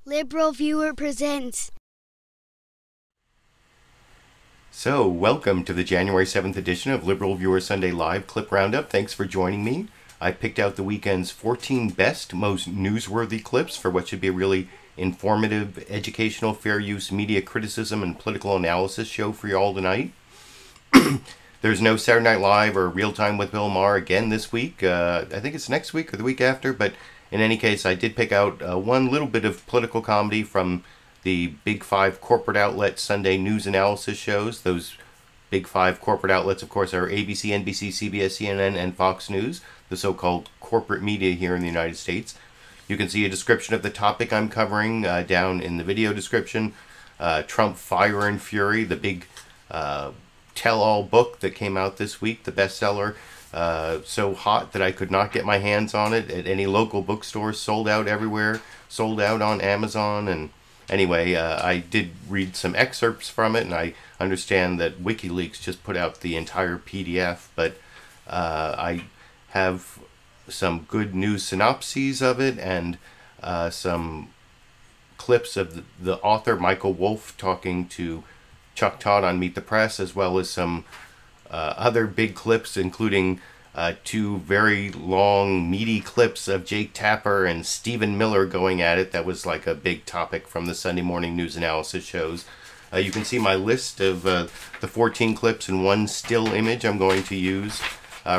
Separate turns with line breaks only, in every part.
Liberal Viewer presents.
So, welcome to the January 7th edition of Liberal Viewer Sunday Live Clip Roundup. Thanks for joining me. I picked out the weekend's 14 best, most newsworthy clips for what should be a really informative, educational, fair use media criticism and political analysis show for you all tonight. There's no Saturday Night Live or Real Time with Bill Maher again this week. I think it's next week or the week after, but in any case, I did pick out one little bit of political comedy from the Big Five corporate outlet Sunday news analysis shows. Those Big Five corporate outlets, of course, are ABC, NBC, CBS, CNN, and Fox News, the so-called corporate media here in the United States. You can see a description of the topic I'm covering down in the video description. Trump Fire and Fury, the big tell-all book that came out this week, the bestseller. So hot that I could not get my hands on it at any local bookstores. Sold out everywhere. Sold out on Amazon. And anyway, I did read some excerpts from it, and I understand that WikiLeaks just put out the entire PDF. But I have some good news synopses of it and some clips of the author Michael Wolff talking to Chuck Todd on Meet the Press, as well as some other big clips, including two very long, meaty clips of Jake Tapper and Stephen Miller going at it. That was like a big topic from the Sunday morning news analysis shows. You can see my list of the 14 clips and one still image I'm going to use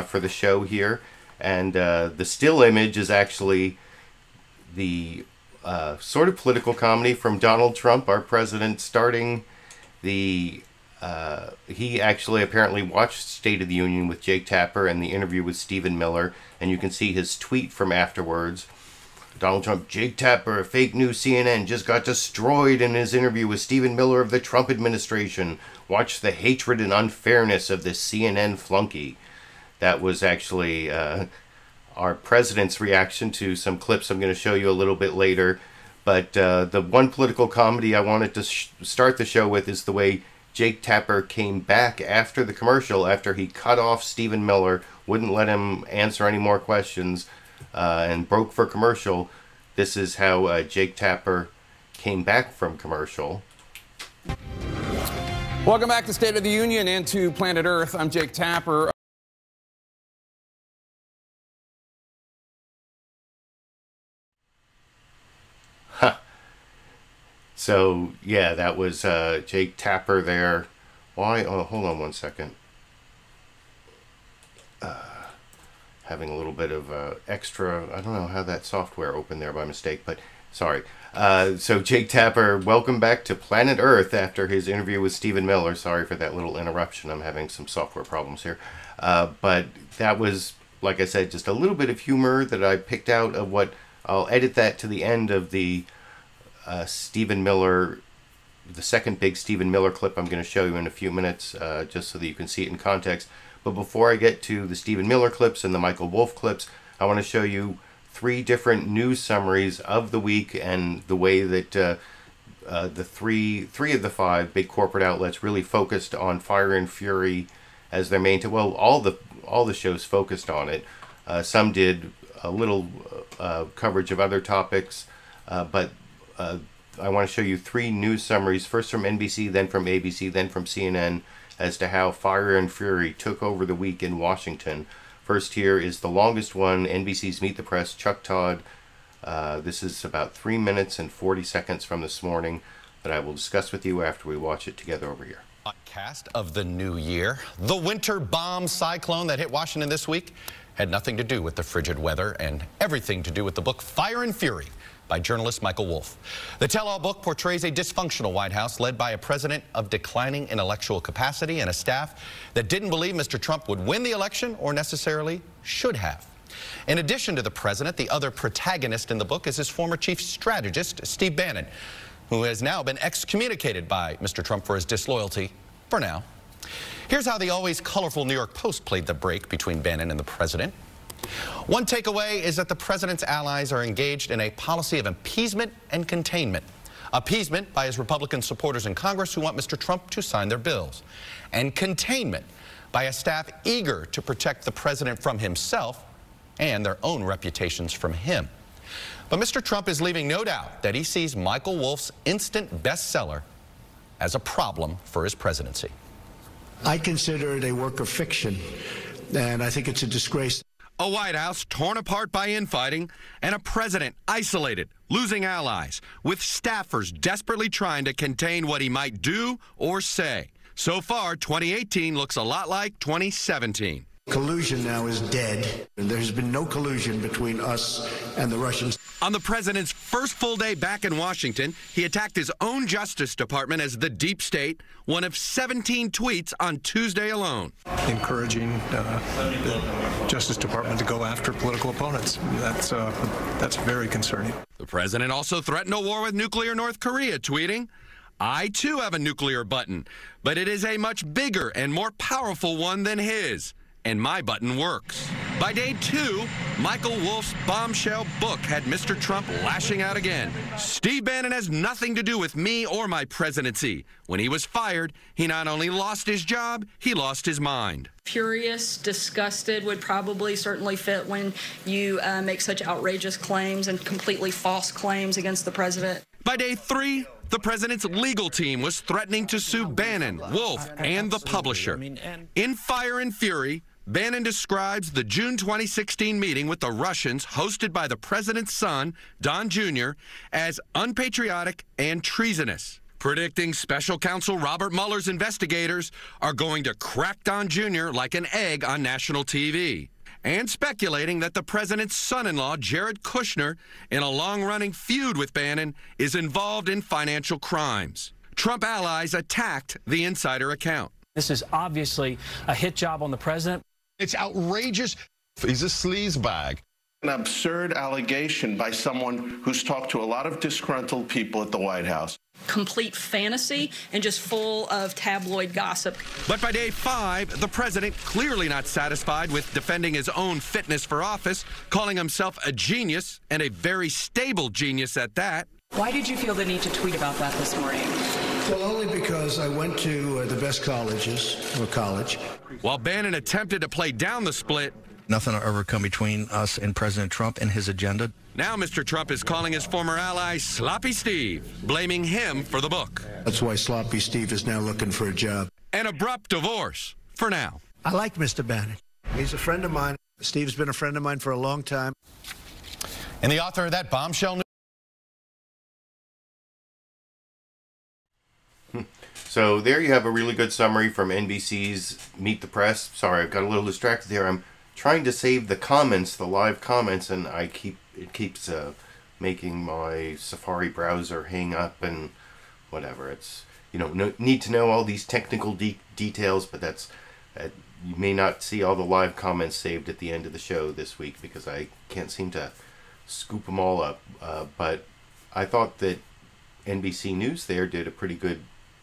for the show here. And the still image is actually the sort of political comedy from Donald Trump, our president, starting the... he actually apparently watched State of the Union with Jake Tapper and the interview with Stephen Miller, and you can see his tweet from afterwards. Donald Trump, Jake Tapper, fake news CNN, just got destroyed in his interview with Stephen Miller of the Trump administration. Watch the hatred and unfairness of this CNN flunky. That was actually our president's reaction to some clips I'm going to show you a little bit later. But the one political comedy I wanted to start the show with is the way Jake Tapper came back after the commercial, after he cut off Stephen Miller, wouldn't let him answer any more questions, and broke for commercial. This is how Jake Tapper came back from commercial.
Welcome back to State of the Union and to Planet Earth. I'm Jake Tapper.
So, yeah, that was Jake Tapper there. Why? Oh, hold on one second. Having a little bit of extra... I don't know how that software opened there by mistake, but sorry. So, Jake Tapper, welcome back to Planet Earth after his interview with Stephen Miller. Sorry for that little interruption. I'm having some software problems here. But that was, like I said, just a little bit of humor that I picked out of what... I'll edit that to the end of the... Stephen Miller, the second big Stephen Miller clip I'm going to show you in a few minutes, just so that you can see it in context. But before I get to the Stephen Miller clips and the Michael Wolff clips, I want to show you three different news summaries of the week and the way that the three of the five big corporate outlets really focused on Fire and Fury as their main... Well, all the shows focused on it. Some did a little coverage of other topics, but I want to show you three news summaries, first from NBC, then from ABC, then from CNN, as to how Fire and Fury took over the week in Washington. First here is the longest one, NBC's Meet the Press, Chuck Todd. This is about 3 minutes and 40 seconds from this morning that I will discuss with you after we watch it together over here.
Podcast of the new year. The winter bomb cyclone that hit Washington this week had nothing to do with the frigid weather and everything to do with the book Fire and Fury by journalist Michael Wolff. The tell-all book portrays a dysfunctional White House led by a president of declining intellectual capacity and a staff that didn't believe Mr. Trump would win the election or necessarily should have. In addition to the president, the other protagonist in the book is his former chief strategist, Steve Bannon, who has now been excommunicated by Mr. Trump for his disloyalty, for now. Here's how the always colorful New York Post played the break between Bannon and the president. One takeaway is that the president's allies are engaged in a policy of appeasement and containment. Appeasement by his Republican supporters in Congress who want Mr. Trump to sign their bills. And containment by a staff eager to protect the president from himself and their own reputations from him. But Mr. Trump is leaving no doubt that he sees Michael Wolff's instant bestseller as a problem for his presidency.
I consider it a work of fiction, and I think it's a disgrace.
A White House torn apart by infighting, and a president isolated, losing allies, with staffers desperately trying to contain what he might do or say. So far, 2018 looks a lot like 2017.
Collusion now is dead, and there has been no collusion between us and the Russians.
On the president's first full day back in Washington, he attacked his own Justice Department as the deep state, one of 17 tweets on Tuesday alone.
Encouraging the Justice Department to go after political opponents. That's very concerning.
The president also threatened a war with nuclear North Korea, tweeting, "I too have a nuclear button, but it is a much bigger and more powerful one than his. And my button works." By day 2, Michael Wolff's bombshell book had Mr. Trump lashing out again. "Steve Bannon has nothing to do with me or my presidency. When he was fired, he not only lost his job, he lost his mind."
Furious, disgusted would probably certainly fit when you make such outrageous claims and completely false claims against the president.
By day 3, the president's legal team was threatening to sue Bannon, Wolff, and the publisher. In Fire and Fury, Bannon describes the June 2016 meeting with the Russians hosted by the president's son, Don Jr., as unpatriotic and treasonous, predicting special counsel Robert Mueller's investigators are going to crack Don Jr. like an egg on national TV, and speculating that the president's son-in-law, Jared Kushner, in a long-running feud with Bannon, is involved in financial crimes. Trump allies attacked the insider account.
This is obviously a hit job on the president.
It's outrageous. He's a sleazebag.
An absurd allegation by someone who's talked to a lot of disgruntled people at the White House.
Complete fantasy and just full of tabloid gossip.
But by day 5, the president, clearly not satisfied with defending his own fitness for office, calling himself a genius, and a very stable genius at that.
Why did you feel the need to tweet about that this morning?
Well, only because I went to the best colleges, or college.
While Bannon attempted to play down the split,
nothing will ever come between us and President Trump and his agenda.
Now Mr. Trump is calling his former ally Sloppy Steve, blaming him for the book.
That's why Sloppy Steve is now looking for a job.
An abrupt divorce, for now.
I like Mr. Bannon. He's a friend of mine. Steve's been a friend of mine for a long time.
And the author of that bombshell news.
So there you have a really good summary from NBC's Meet the Press. Sorry, I got a little distracted there. I'm trying to save the comments, the live comments, and it keeps making my Safari browser hang up and whatever. It's, you know, need to know all these technical details, but that's you may not see all the live comments saved at the end of the show this week because I can't seem to scoop them all up. But I thought that NBC News there did a pretty good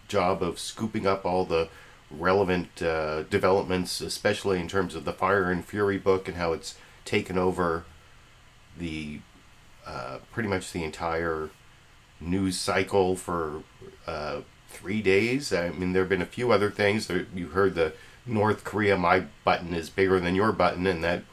job of scooping up all the relevant developments, especially in terms of the Fire and Fury book and how it's taken over the pretty much the entire news cycle for 3 days. I mean, there have been a few other things. You heard the North Korea, my button is bigger than your button, and that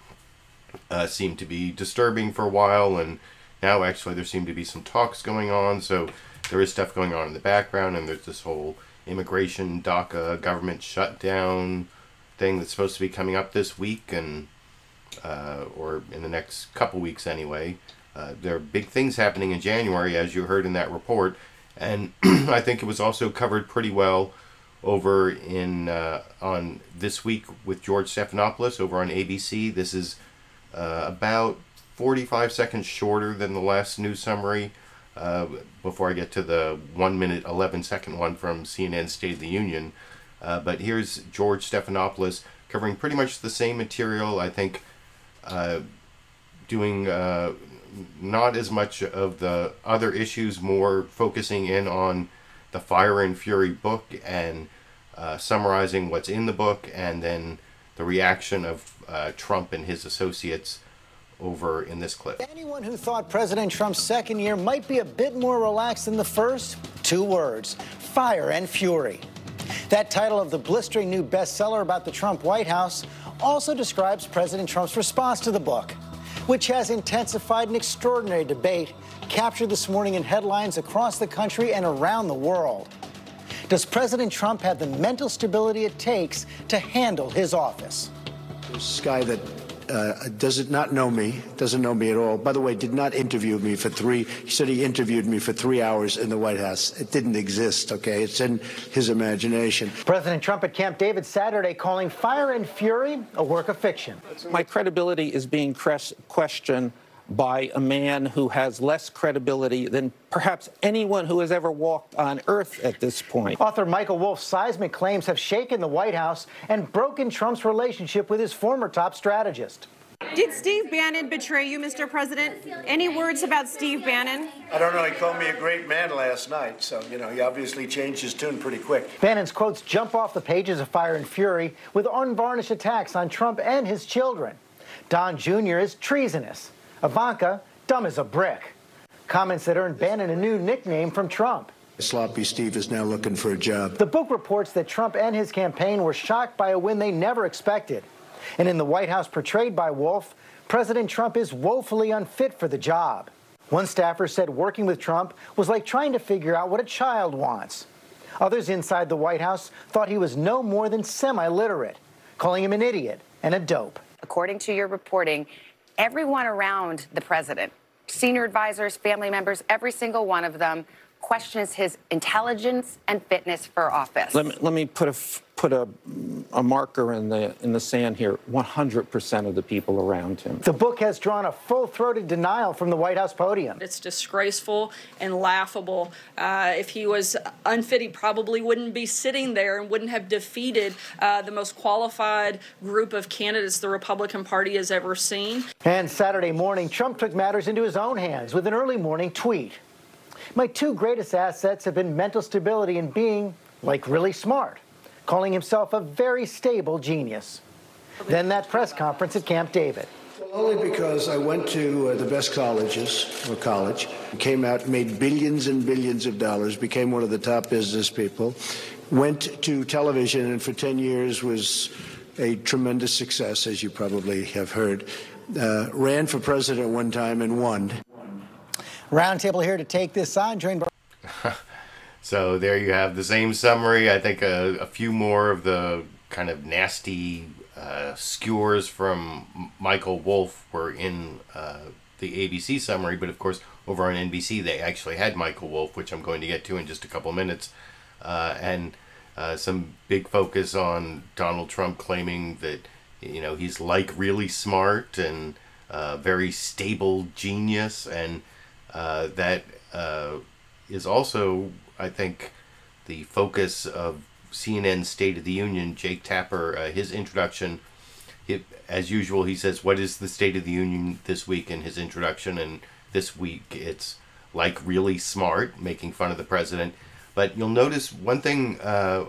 seemed to be disturbing for a while, and now actually there seem to be some talks going on, so there is stuff going on in the background, and there's this whole immigration DACA government shutdown thing that's supposed to be coming up this week, and or in the next couple weeks anyway. There are big things happening in January, as you heard in that report, and I think it was also covered pretty well over in on This Week with George Stephanopoulos over on ABC. This is about 45 seconds shorter than the last news summary before I get to the 1 minute 11-second one from CNN State of the Union. But here's George Stephanopoulos covering pretty much the same material, I think, doing not as much of the other issues, more focusing in on the Fire and Fury book and summarizing what's in the book, and then the reaction of Trump and his associates over in this clip.
Anyone who thought President Trump's second year might be a bit more relaxed than the first? 2 words: Fire and Fury. That title of the blistering new bestseller about the Trump White House also describes President Trump's response to the book. which has intensified an extraordinary debate captured this morning in headlines across the country and around the world. Does President Trump have the mental stability it takes to handle his office?
This guy that doesn't know me at all. By the way, did not interview me he said he interviewed me for 3 hours in the White House. It didn't exist, okay? It's in his imagination.
President Trump at Camp David Saturday calling Fire and Fury a work of fiction.
My credibility is being questioned by a man who has less credibility than perhaps anyone who has ever walked on Earth at this point.
Author Michael Wolff's seismic claims have shaken the White House and broken Trump's relationship with his former top strategist.
Did Steve Bannon betray you, Mr. President? Any words about Steve Bannon?
I don't know. He called me a great man last night, so, he obviously changed his tune pretty quick.
Bannon's quotes jump off the pages of Fire and Fury with unvarnished attacks on Trump and his children. Don Jr. is treasonous. Ivanka, dumb as a brick. Comments that earned Bannon a new nickname from Trump.
Sloppy Steve is now looking for a job.
The book reports that Trump and his campaign were shocked by a win they never expected. And in the White House portrayed by Wolff, President Trump is woefully unfit for the job. One staffer said working with Trump was like trying to figure out what a child wants. Others inside the White House thought he was no more than semi-literate, calling him an idiot and a dope.
According to your reporting, everyone around the president, senior advisors, family members, every single one of them questions his intelligence and fitness for office.
Let me put a marker in the sand here. 100% of the people around him.
The book has drawn a full-throated denial from the White House podium.
It's disgraceful and laughable. If he was unfit, he probably wouldn't be sitting there and wouldn't have defeated the most qualified group of candidates the Republican Party has ever seen.
And Saturday morning, Trump took matters into his own hands with an early morning tweet. My two greatest assets have been mental stability and being, really smart, calling himself a very stable genius. Then that press conference at Camp David.
Well, only because I went to the best college, came out, made billions and billions of dollars, became one of the top business people, went to television, and for 10 years was a tremendous success, as you probably have heard. Ran for president one time and won.
Roundtable here to take this on, joined by...
So there you have the same summary. I think a few more of the kind of nasty skewers from Michael Wolff were in the ABC summary, but of course over on NBC they actually had Michael Wolff, which I'm going to get to in just a couple minutes, and some big focus on Donald Trump claiming that he's really smart and very stable genius, and that is also, I think, the focus of CNN's State of the Union. Jake Tapper, his introduction, as usual, he says, what is the State of the Union this week in his introduction? And this week it's really smart, making fun of the president. But you'll notice one thing, one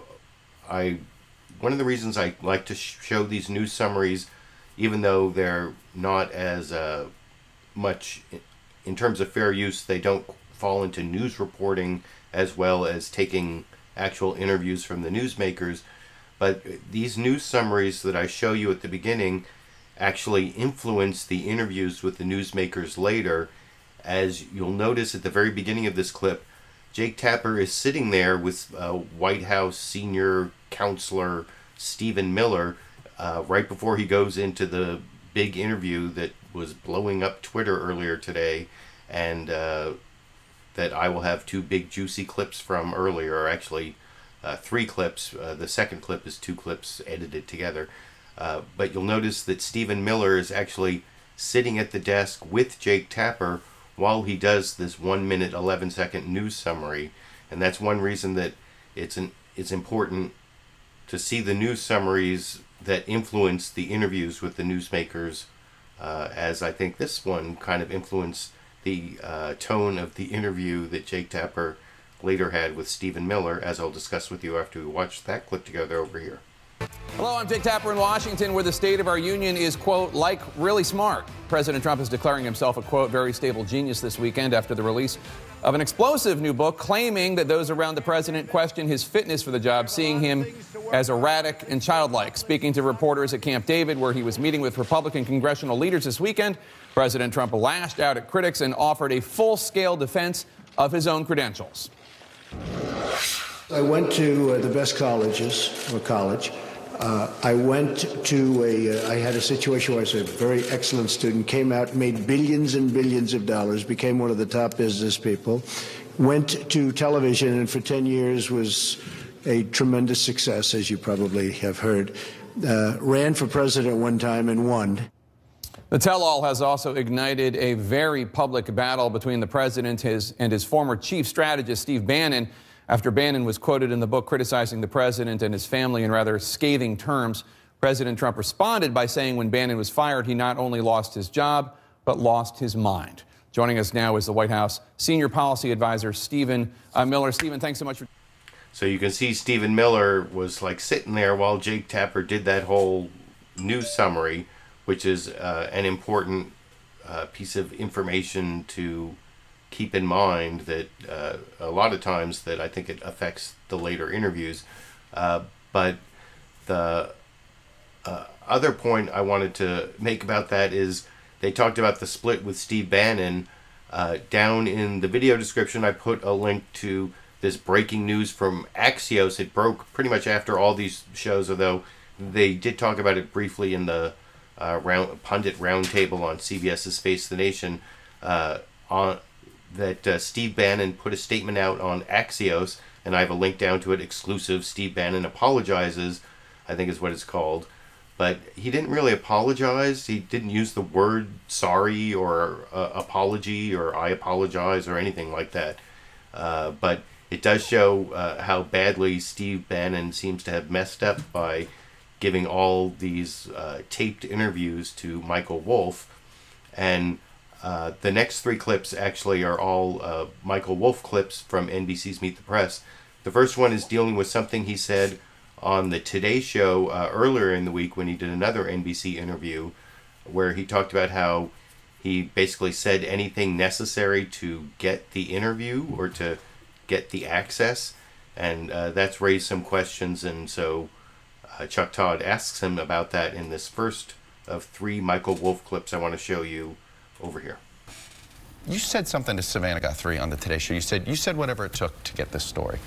of the reasons I like to show these news summaries, even though they're not as much in terms of fair use, they don't fall into news reporting as well as taking actual interviews from the newsmakers. But these news summaries that I show you at the beginning actually influence the interviews with the newsmakers later. As you'll notice at the very beginning of this clip, Jake Tapper is sitting there with White House senior counselor Stephen Miller right before he goes into the big interview that was blowing up Twitter earlier today, and that I will have two big juicy clips from earlier, or actually 3 clips. The second clip is 2 clips edited together. But you'll notice that Stephen Miller is actually sitting at the desk with Jake Tapper while he does this 1 minute 11-second news summary, and that's one reason that it's important to see the news summaries that influence the interviews with the newsmakers, as I think this one kind of influenced the tone of the interview that Jake Tapper later had with Stephen Miller, as I'll discuss with you after we watch that clip together over here.
Hello, I'm Jake Tapper in Washington, where the State of our Union is, quote, really smart. President Trump is declaring himself a, quote, very stable genius this weekend after the release of an explosive new book claiming that those around the president question his fitness for the job, seeing him as erratic and childlike. Speaking to reporters at Camp David, where he was meeting with Republican congressional leaders this weekend, President Trump lashed out at critics and offered a full-scale defense of his own credentials.
I went to the best colleges, or college. I went to I had a situation where I was a very excellent student, came out, made billions and billions of dollars, became one of the top business people, went to television, and for 10 years was a tremendous success, as you probably have heard. Ran for president one time and won.
The tell-all has also ignited a very public battle between the president and his former chief strategist, Steve Bannon, after Bannon was quoted in the book criticizing the president and his family in rather scathing terms. President Trump responded by saying when Bannon was fired, he not only lost his job, but lost his mind. Joining us now is the White House Senior Policy Advisor, Stephen Miller. Stephen, thanks so much for...
So you can see Stephen Miller was like sitting there while Jake Tapper did that whole news summary, which is an important piece of information to keep in mind, that a lot of times that I think it affects the later interviews. But the other point I wanted to make about that is they talked about the split with Steve Bannon. Down in the video description, I put a link to this breaking news from Axios. It broke pretty much after all these shows, although they did talk about it briefly in the pundit roundtable on CBS's Face the Nation, that Steve Bannon put a statement out on Axios, and I have a link down to it, exclusive. Steve Bannon apologizes, I think is what it's called. But he didn't really apologize. He didn't use the word sorry or apology or I apologize or anything like that. But it does show how badly Steve Bannon seems to have messed up by giving all these taped interviews to Michael Wolff. And the next three clips actually are all Michael Wolff clips from NBC's Meet the Press. The first one is dealing with something he said on the Today Show earlier in the week when he did another NBC interview, where he talked about how he basically said anything necessary to get the interview or to get the access, and that's raised some questions. And so Chuck Todd asks him about that in this first of three Michael Wolff clips I want to show you over here.
You said something to Savannah Guthrie on the Today Show. You said whatever it took to get this story.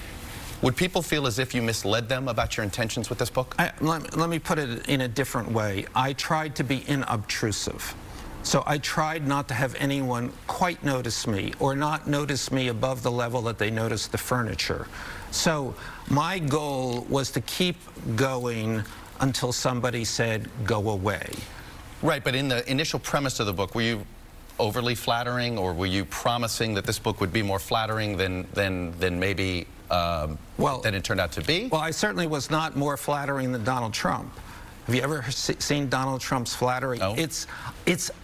Would people feel as if you misled them about your intentions with this book?
Let me put it in a different way. I tried to be inobtrusive. So I tried not to have anyone quite notice me, or not notice me above the level that they noticed the furniture. So my goal was to keep going until somebody said, go away.
Right, but in the initial premise of the book, were you overly flattering, or were you promising that this book would be more flattering than maybe than it turned out to be?
Well, I certainly was not more flattering than Donald Trump. Have you ever seen Donald Trump's flattery?
No.
It's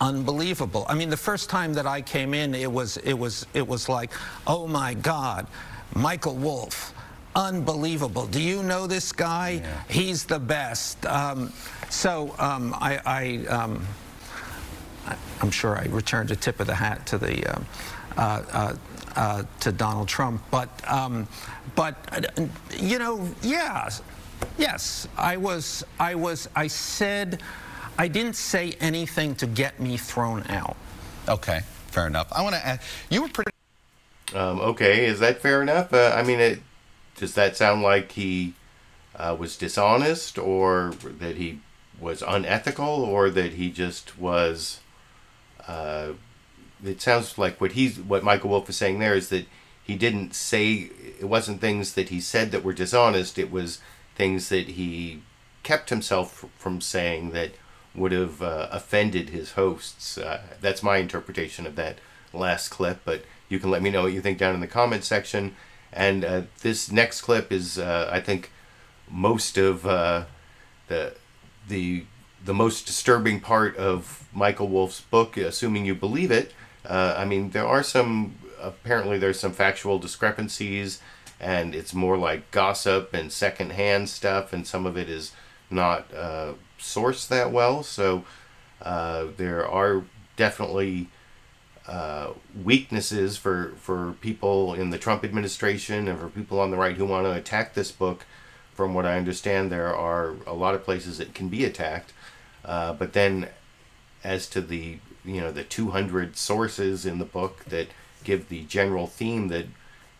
unbelievable. I mean, the first time that I came in, it was like, oh my God, Michael Wolff, unbelievable. Do you know this guy? Yeah. He's the best. I'm sure I returned a tip of the hat to the to Donald Trump, but you know, yes, I said, I didn't say anything to get me thrown out.
Okay, fair enough. I want to add, you were pretty...
Okay, is that fair enough? I mean, does that sound like he was dishonest, or that he was unethical, or that he just was... it sounds like what Michael Wolff is saying there is that he didn't say, it wasn't things that he said that were dishonest, it was things that he kept himself from saying that would have offended his hosts. That's my interpretation of that last clip, but you can let me know what you think down in the comments section. And this next clip is, I think, most of the most disturbing part of Michael Wolff's book, assuming you believe it. I mean, apparently there's some factual discrepancies, and it's more like gossip and secondhand stuff, and some of it is not sourced that well. So there are definitely weaknesses for people in the Trump administration and for people on the right who want to attack this book. From what I understand, there are a lot of places it can be attacked. But then as to the the 200 sources in the book that give the general theme that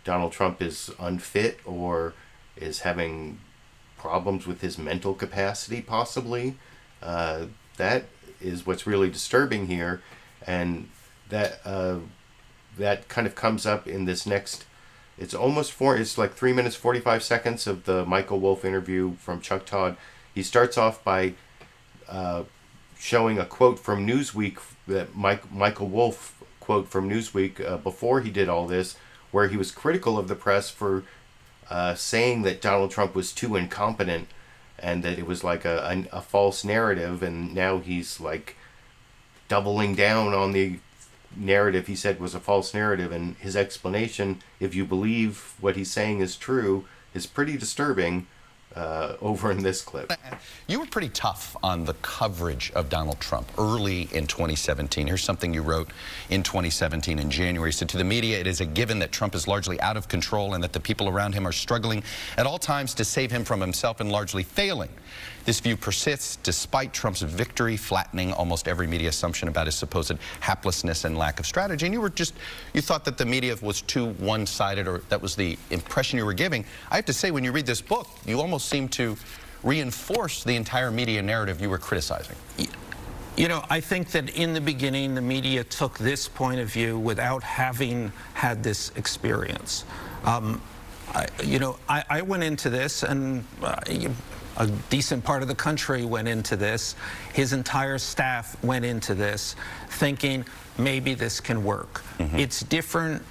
Donald Trump is unfit or is having problems with his mental capacity, possibly. That is what's really disturbing here, and that kind of comes up in this next. It's like 3 minutes 45 seconds of the Michael Wolff interview from Chuck Todd. He starts off by showing a quote from Newsweek that Michael Wolff quote from Newsweek before he did all this, where he was critical of the press for saying that Donald Trump was too incompetent and that it was like a false narrative, and now he's like doubling down on the narrative he said was a false narrative, and his explanation, if you believe what he's saying is true, is pretty disturbing over in this clip.
You were pretty tough on the coverage of Donald Trump early in 2017. Here's something you wrote in 2017 in January. So to the media, it is a given that Trump is largely out of control and that the people around him are struggling at all times to save him from himself and largely failing. This view persists despite Trump's victory, flattening almost every media assumption about his supposed haplessness and lack of strategy. And you thought that the media was too one-sided, or that was the impression you were giving. I have to say, when you read this book, you almost seem to reinforce the entire media narrative you were criticizing.
You know, I think that in the beginning, the media took this point of view without having had this experience. I went into this, and a decent part of the country went into this. His entire staff went into this thinking maybe this can work. It's different,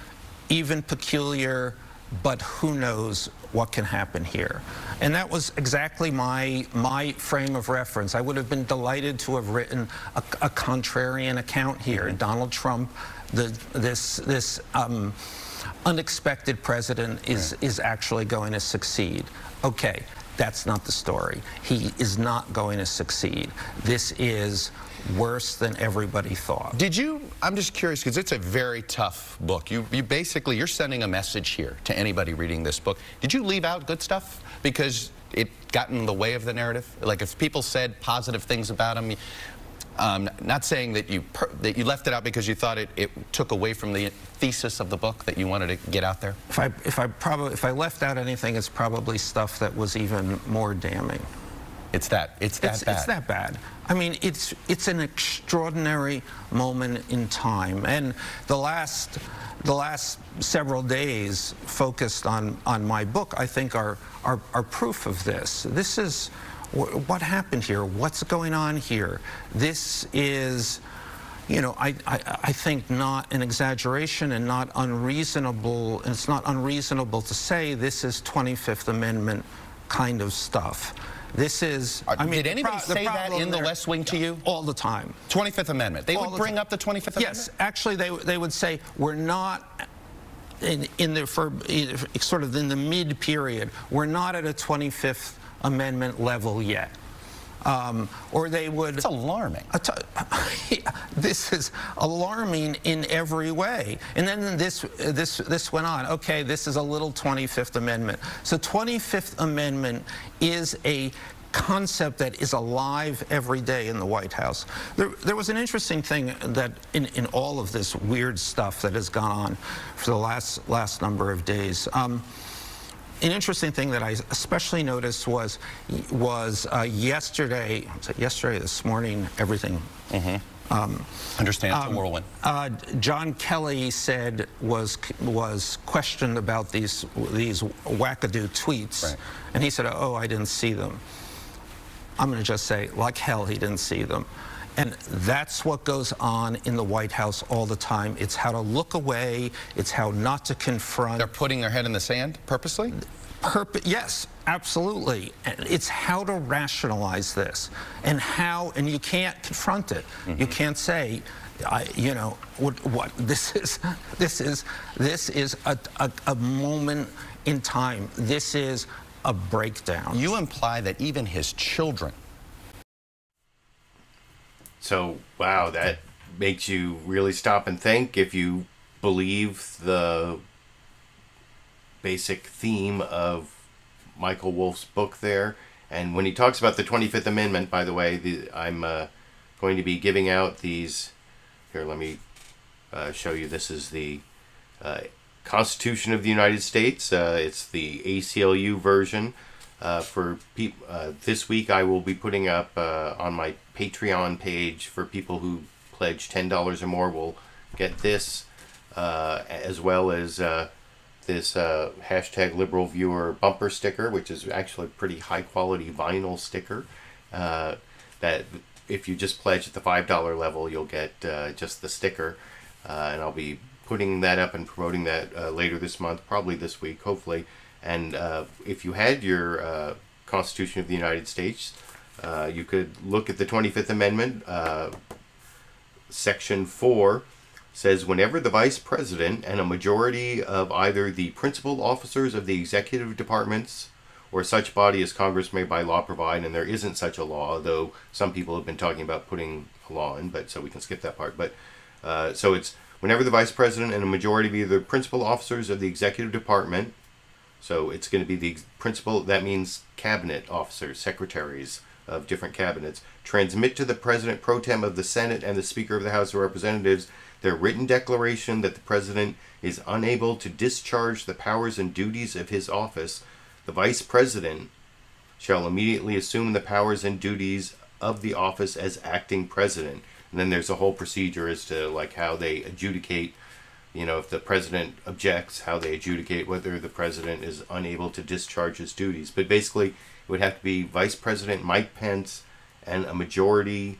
even peculiar, but who knows what can happen here. And that was exactly my frame of reference. I would have been delighted to have written a contrarian account here. Donald Trump, this unexpected president is actually going to succeed. Okay. That's not the story. He is not going to succeed. This is worse than everybody thought.
I'm just curious, because it's a very tough book. You basically, you're sending a message here to anybody reading this book. Did you leave out good stuff because it got in the way of the narrative? Like, if people said positive things about him, not saying that you left it out because you thought it took away from the thesis of the book that you wanted to get out there?
If I left out anything, it's probably stuff that was even more damning.
It's that bad.
It's that bad. I mean, it's an extraordinary moment in time, and the last several days focused on my book, I think, are proof of this. This is what happened here. What's going on here? This is, I think, not an exaggeration and not unreasonable. And it's not unreasonable to say this is 25th Amendment kind of stuff. This is,
did anybody say that in the West Wing to you?
All the time.
25th Amendment. They would bring up the 25th Amendment?
Yes, actually they would say, we're not sort of in the mid-period, we're not at a 25th Amendment level yet. Or they would...
It's alarming.
This is alarming in every way. And then this went on. Okay, this is a little 25th Amendment. So 25th Amendment is a concept that is alive every day in the White House. There was an interesting thing that in all of this weird stuff that has gone on for the last number of days. An interesting thing that I especially noticed was yesterday, this morning, everything.
Understand, it's a whirlwind.
John Kelly was questioned about these wackadoo tweets, right. And he said, "Oh, I didn't see them." I'm going to just say, like hell, he didn't see them. And that's what goes on in the White House all the time. It's how to look away. It's how not to confront.
They're putting their head in the sand purposely?
Yes, absolutely. It's how to rationalize this, and you can't confront it. You can't say, what this is a moment in time. This is a breakdown.
You imply that even his children.
So, wow, that makes you really stop and think if you believe the basic theme of Michael Wolff's book there. And when he talks about the 25th Amendment, by the way, I'm going to be giving out these Here, let me show you. This is the Constitution of the United States. It's the ACLU version. This week I will be putting up on my Patreon page for people who pledge $10 or more will get this, as well as this hashtag Liberal Viewer bumper sticker, which is actually a pretty high quality vinyl sticker, that if you just pledge at the $5 level, you'll get just the sticker, and I'll be putting that up and promoting that later this month, probably this week, hopefully. And if you had your Constitution of the United States, you could look at the 25th Amendment. Section 4 says, whenever the Vice President and a majority of either the principal officers of the executive departments or such body as Congress may by law provide, and there isn't such a law, though some people have been talking about putting a law in, but so we can skip that part. But so it's whenever the Vice President and a majority of either principal officers of the executive department, so it's going to be the principal, that means cabinet officers, secretaries of different cabinets, transmit to the President pro tem of the Senate and the Speaker of the House of Representatives their written declaration that the President is unable to discharge the powers and duties of his office, the Vice President shall immediately assume the powers and duties of the office as acting President. And then there's a whole procedure as to like how they adjudicate, you know, if the President objects, how they adjudicate whether the President is unable to discharge his duties. But basically, it would have to be Vice President Mike Pence and a majority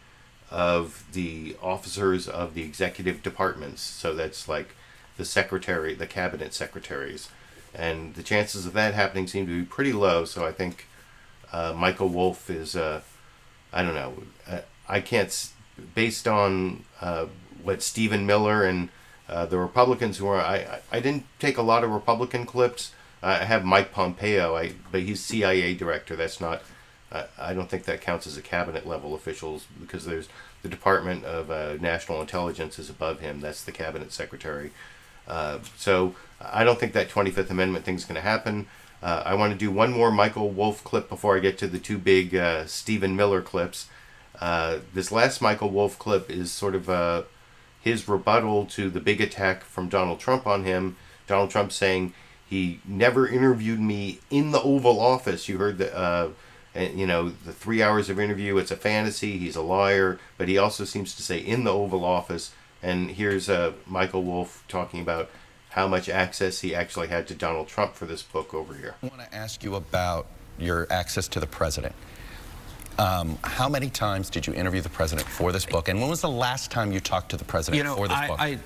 of the officers of the executive departments. So that's like the secretary, the cabinet secretaries. And the chances of that happening seem to be pretty low. So I think Michael Wolff is, I don't know, I can't, based on what Stephen Miller and the Republicans who are, I didn't take a lot of Republican clips. I have Mike Pompeo, but he's CIA director. That's not, I don't think that counts as a cabinet level officials, because there's the Department of National Intelligence is above him. That's the cabinet secretary. So I don't think that 25th Amendment thing's going to happen. I want to do one more Michael Wolff clip before I get to the two big Stephen Miller clips. This last Michael Wolff clip is sort of his rebuttal to the big attack from Donald Trump on him. Donald Trump saying he never interviewed me in the Oval Office. You heard the, you know, the 3 hours of interview. It's a fantasy. He's a liar. But he also seems to say in the Oval Office. And here's Michael Wolff talking about how much access he actually had to Donald Trump for this book over here.
I want to ask you about your access to the President. How many times did you interview the President for this book? And when was the last time you talked to the President for this book?
I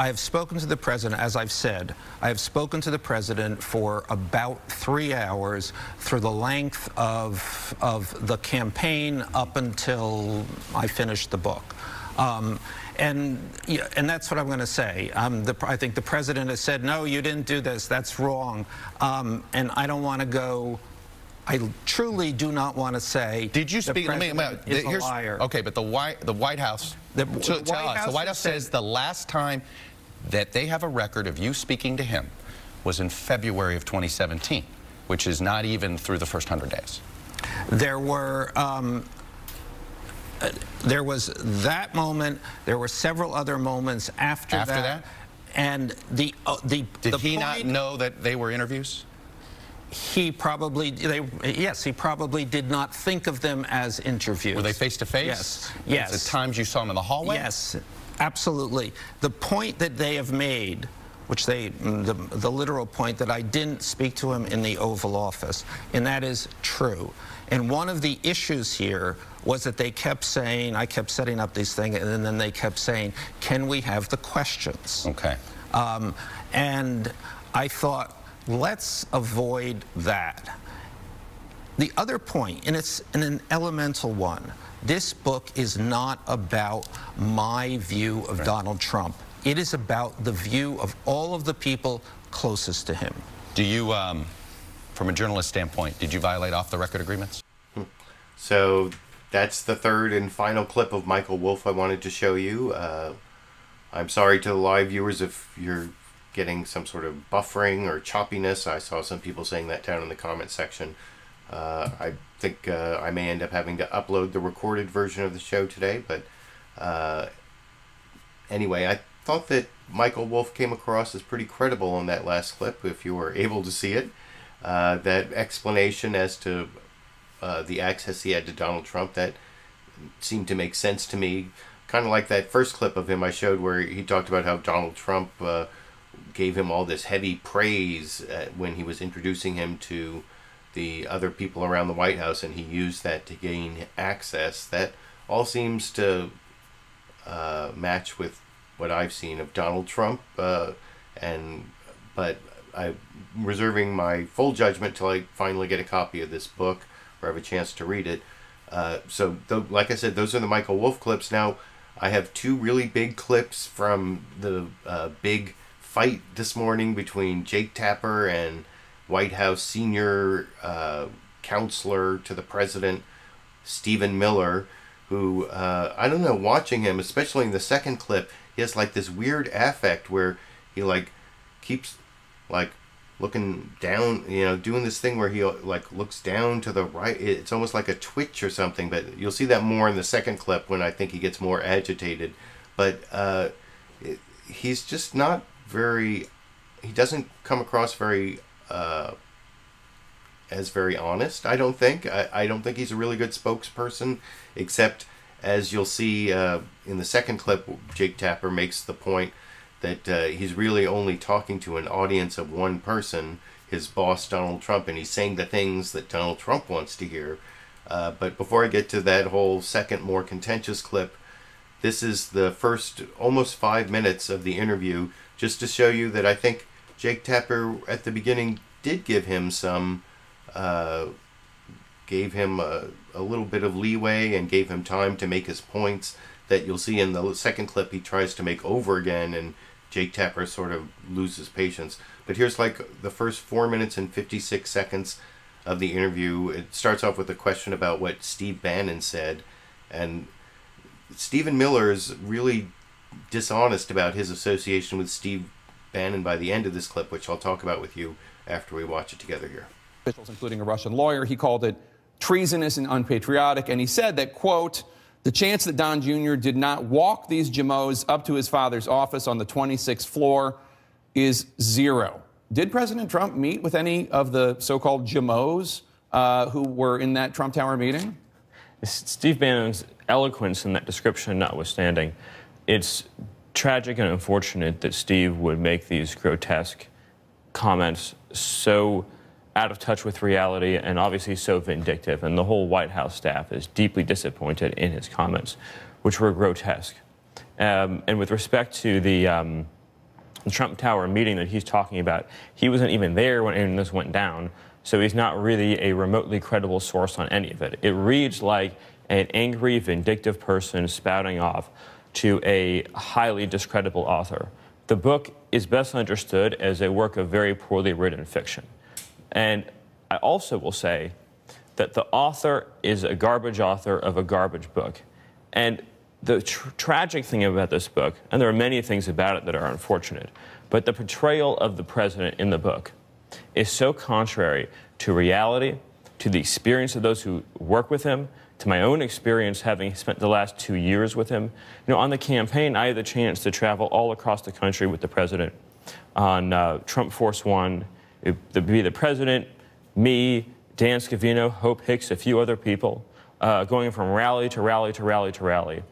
have spoken to the President, as I've said. I have spoken to the President for about 3 hours through the length of the campaign up until I finished the book. And that's what I'm going to say. I think the President has said, no, you didn't do this. That's wrong. And I don't want to go... I truly do not want to say. Did you speak? Is a liar.
Okay, but the White House. The White House says the last time that they have a record of you speaking to him was in February of 2017, which is not even through the first 100 days.
There were. There was that moment. There were several other moments after that. After that, and did
he not know that they were interviews?
He probably, yes, he probably did not think of them as interviews.
Were they face-to-face?
Yes. Yes.
At times you saw him in the hallway?
Yes, absolutely. The point that they have made, which the literal point that I didn't speak to him in the Oval Office, and that is true. And one of the issues here was that they kept saying, I kept setting up these things, and then they kept saying, can we have the questions?
Okay.
And I thought, let's avoid that. The other point, and it's an elemental one, this book is not about my view of Donald Trump. It is about the view of all of the people closest to him.
Do you, from a journalist standpoint, did you violate off-the-record agreements?
So that's the third and final clip of Michael Wolff I wanted to show you. I'm sorry to the live viewers if you're getting some sort of buffering or choppiness. I saw some people saying that down in the comment section. I think I may end up having to upload the recorded version of the show today, but Anyway, I thought that Michael Wolff came across as pretty credible on that last clip, if you were able to see it. That explanation as to the access he had to Donald Trump, that seemed to make sense to me. Kind of like that first clip of him I showed where he talked about how Donald Trump gave him all this heavy praise when he was introducing him to the other people around the White House, and he used that to gain access. That all seems to match with what I've seen of Donald Trump, but I'm reserving my full judgment till I finally get a copy of this book or have a chance to read it. So like I said, those are the Michael Wolff clips. Now I have two really big clips from the big fight this morning between Jake Tapper and White House senior counselor to the president, Stephen Miller, who, I don't know, watching him, especially in the second clip, he has like this weird affect where he like keeps like looking down, you know, doing this thing where he like looks down to the right. It's almost like a twitch or something, but you'll see that more in the second clip when I think he gets more agitated. But he's just not very, he doesn't come across very as very honest, I don't think. I don't think he's a really good spokesperson, except as you'll see in the second clip, Jake Tapper makes the point that he's really only talking to an audience of one person, his boss, Donald Trump, and he's saying the things that Donald Trump wants to hear. But before I get to that whole second, more contentious clip, this is the first almost 5 minutes of the interview, just to show you that I think Jake Tapper at the beginning did give him some, gave him a little bit of leeway and gave him time to make his points that you'll see in the second clip he tries to make over again, and Jake Tapper sort of loses patience. But here's like the first 4 minutes and 56 seconds of the interview. It starts off with a question about what Steve Bannon said, and Stephen Miller is really dishonest about his association with Steve Bannon by the end of this clip, which I'll talk about with you after we watch it together here.
Officials, including a Russian lawyer, he called it treasonous and unpatriotic, and he said that, quote, the chance that Don Jr. did not walk these Jamos up to his father's office on the 26th floor is zero. Did President Trump meet with any of the so-called Jamos who were in that Trump Tower meeting?
Steve Bannon's eloquence in that description notwithstanding, it's tragic and unfortunate that Steve would make these grotesque comments so out of touch with reality and obviously so vindictive. And the whole White House staff is deeply disappointed in his comments, which were grotesque. And with respect to the Trump Tower meeting that he's talking about, he wasn't even there when any of this went down, so he's not really a remotely credible source on any of it. It reads like an angry, vindictive person spouting off to a highly discreditable author. The book is best understood as a work of very poorly written fiction. And I also will say that the author is a garbage author of a garbage book. And the tragic thing about this book, and there are many things about it that are unfortunate, but the portrayal of the president in the book is so contrary to reality, to the experience of those who work with him, to my own experience having spent the last 2 years with him. You know, on the campaign, I had the chance to travel all across the country with the president on Trump Force One. It'd be the president, me, Dan Scavino, Hope Hicks, a few other people, going from rally to rally to rally to rally.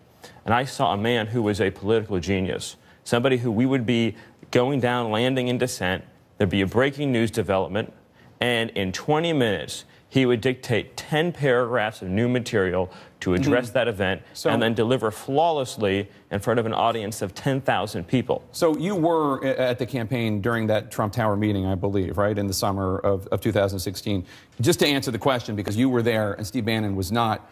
And I saw a man who was a political genius, somebody who we would be going down, landing in dissent, there'd be a breaking news development, and in 20 minutes, he would dictate 10 paragraphs of new material to address that event and then deliver flawlessly in front of an audience of 10,000 people.
So you were at the campaign during that Trump Tower meeting, I believe, right, in the summer of 2016. Just to answer the question, because you were there and Steve Bannon was not,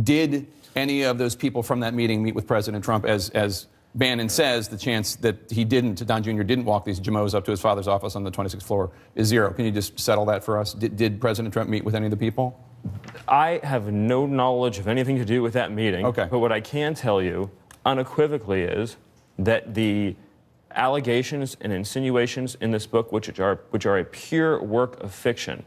did any of those people from that meeting meet with President Trump? As Bannon says, the chance that he didn't, Don Jr. didn't walk these Jamos up to his father's office on the 26th floor is zero. Can you just settle that for us? Did President Trump meet with any of the people?
I have no knowledge of anything to do with that meeting. Okay. But what I can tell you unequivocally is that the allegations and insinuations in this book, which are a pure work of fiction,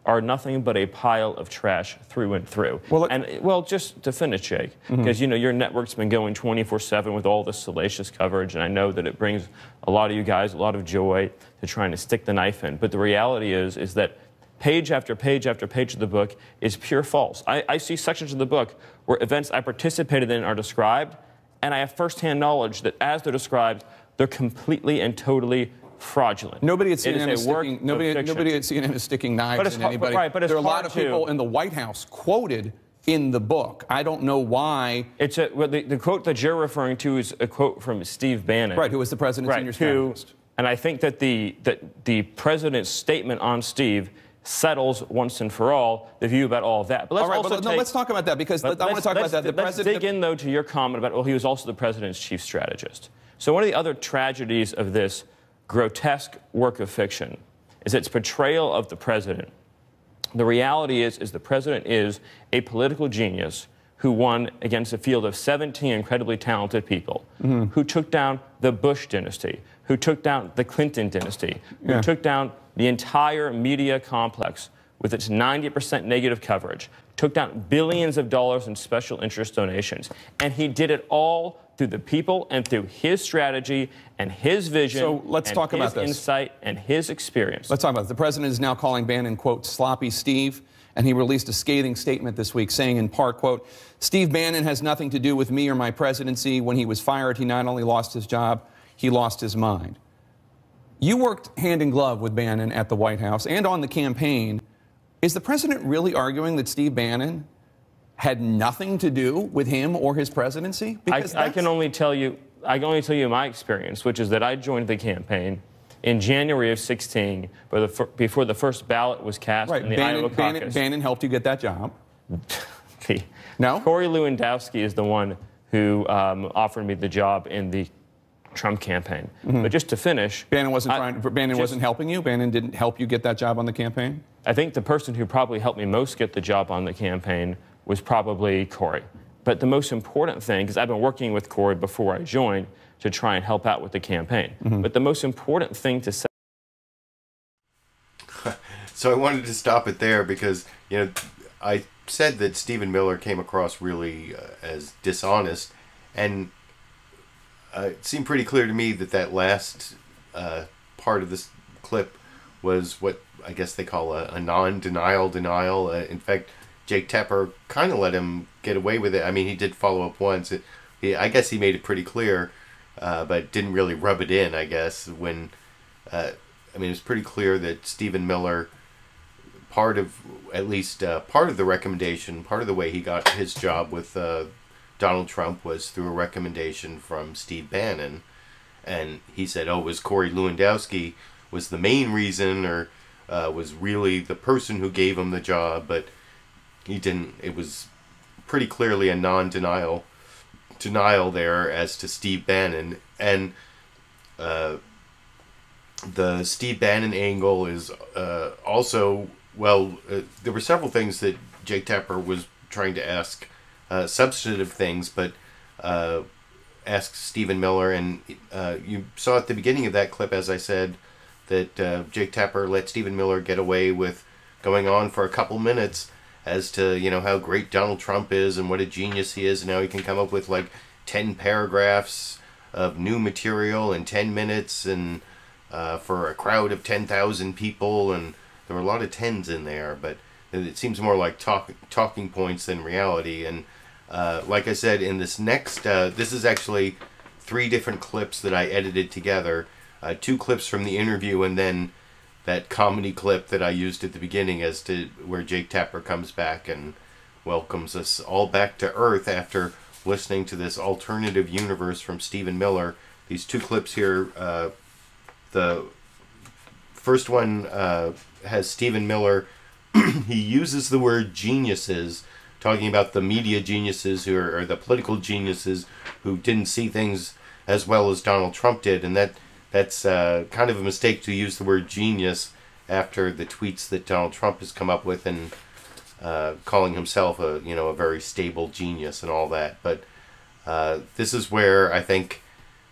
are nothing but a pile of trash through and through. Well, just to finish, Jake, because your network's been going 24/7 with all this salacious coverage, and I know that it brings a lot of you guys a lot of joy to trying to stick the knife in. But the reality is that page after page after page of the book is pure false. I see sections of the book where events I participated in are described, and I have firsthand knowledge that as they're described, they're completely and totally fraudulent.
Nobody at CNN is sticking knives in anybody.
Right, but
there are a lot of people in the White House quoted in the book. I don't know why.
The quote that you're referring to is a quote from Steve Bannon.
Right, who was the president's senior strategist.
And I think that the president's statement on Steve settles once and for all the view about all of that. But
let's talk about that, because I want to talk about that.
Let's dig in, though, to your comment about, well, he was also the president's chief strategist. So one of the other tragedies of this grotesque work of fiction is its portrayal of the president. The reality is the president is a political genius who won against a field of 17 incredibly talented people, who took down the Bush dynasty, who took down the Clinton dynasty, who took down the entire media complex with its 90% negative coverage, took down billions of dollars in special interest donations. And he did it all through the people and through his strategy and his vision.
So let's talk about this.
Insight and his experience.
Let's talk about it. The president is now calling Bannon, quote, sloppy Steve. And he released a scathing statement this week saying, in part, quote, Steve Bannon has nothing to do with me or my presidency. When he was fired, he not only lost his job, he lost his mind. You worked hand in glove with Bannon at the White House and on the campaign. Is the president really arguing that Steve Bannon had nothing to do with him or his presidency? Because
I can only tell you my experience, which is that I joined the campaign in January of 2016, before the first ballot was cast in the Iowa caucus.
Bannon helped you get that job.
No? Corey Lewandowski is the one who offered me the job in the Trump campaign. But just to finish,
Bannon wasn't helping you? Bannon didn't help you get that job on the campaign?
I think the person who probably helped me most get the job on the campaign was probably Corey. But the most important thing, because I've been working with Corey before I joined to try and help out with the campaign. But the most important thing to say.
So I wanted to stop it there because, I said that Stephen Miller came across really as dishonest, and it seemed pretty clear to me that last part of this clip was what I guess they call a non-denial denial. In fact, Jake Tapper kind of let him get away with it. I mean, he did follow up once. I guess he made it pretty clear, but didn't really rub it in, I guess, when... it was pretty clear that Stephen Miller, part of the recommendation, part of the way he got his job with Donald Trump was through a recommendation from Steve Bannon. And he said, it was Corey Lewandowski was the main reason, or was really the person who gave him the job, but he didn't. It was pretty clearly a denial there as to Steve Bannon. And the Steve Bannon angle is also, there were several things that Jake Tapper was trying to ask, substantive things, but asked Stephen Miller, and you saw at the beginning of that clip, as I said, that Jake Tapper let Stephen Miller get away with going on for a couple minutes as to, how great Donald Trump is and what a genius he is, and how he can come up with like 10 paragraphs of new material in 10 minutes, and for a crowd of 10,000 people, and there were a lot of tens in there, but it seems more like talking points than reality. And like I said, in this next, this is actually 3 different clips that I edited together. 2 clips from the interview, and then that comedy clip that I used at the beginning as to where Jake Tapper comes back and welcomes us all back to Earth after listening to this alternative universe from Stephen Miller. These 2 clips here, the first one has Stephen Miller. He uses the word geniuses, talking about the media geniuses or the political geniuses who didn't see things as well as Donald Trump did, and that's kind of a mistake to use the word genius after the tweets that Donald Trump has come up with, and calling himself a very stable genius and all that. But this is where I think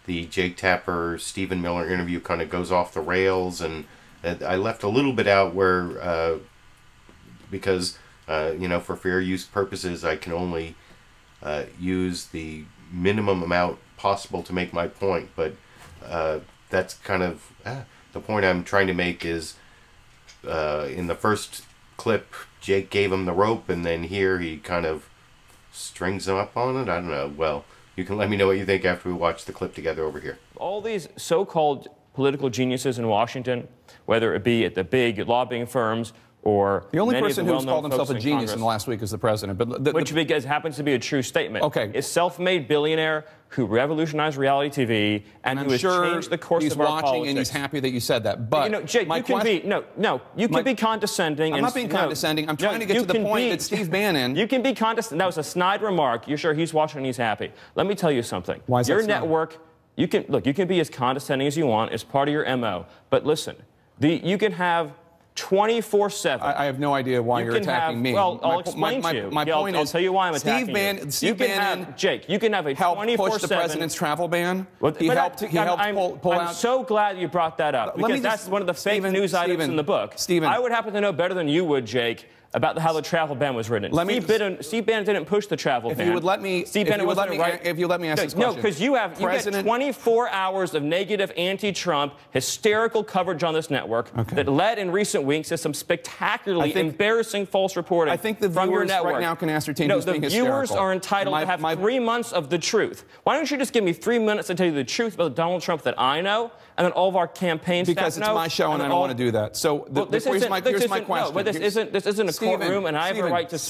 the Jake Tapper Stephen Miller interview kind of goes off the rails, and I left a little bit out where because, for fair use purposes, I can only use the minimum amount possible to make my point. But that's kind of the point I'm trying to make is in the first clip, Jake gave him the rope, and then here he kind of strings him up on it. I don't know. Well, you can let me know what you think after we watch the clip together over here.
All these so-called political geniuses in Washington, whether it be at the big lobbying firms or
the only
many
person
of the
who's called himself a genius
Congress,
in the last week is the president. But
which because happens to be a true statement.
Okay.
A self-made billionaire who revolutionized reality TV and who has changed the course of our politics.
He's watching and he's happy that you said that. But
Jake, you can be condescending.
I'm not being condescending. I'm trying to get to the point that Steve Bannon.
You can be condescending. That was a snide remark. You're sure he's watching and he's happy. Let me tell you something.
Why is that
your
snide?
network? You can be as condescending as you want. It's part of your MO. But listen, you can have 24/7.
I have no idea why you're attacking me.
Well, I'll explain to you.
My point is,
I'll tell you why I'm attacking you.
Steve Bannon,
Jake, you can have a 24/7.
Help push the president's travel ban. He helped pull out.
I'm so glad you brought that up because that's one of the fake news items in the book.
Stephen,
I would happen to know better than you would, Jake, about how the travel ban was written. Steve Bannon didn't push the travel ban.
If you would let me,
Steve Bannon wasn't right.
If you let me ask this
No,
question.
because you get 24 hours of negative anti-Trump, hysterical coverage on this network that led in recent weeks to some spectacularly embarrassing false reporting.
I think the
from your
viewers
network
right now can ascertain who's being hysterical.
The viewers are entitled to have 3 months of the truth. Why don't you just give me 3 minutes to tell you the truth about Donald Trump that I know, and then all of our campaign staff know?
Because it's my show and I don't want to do that. So here's my question.
No, but this isn't a courtroom, and I have a right to speak.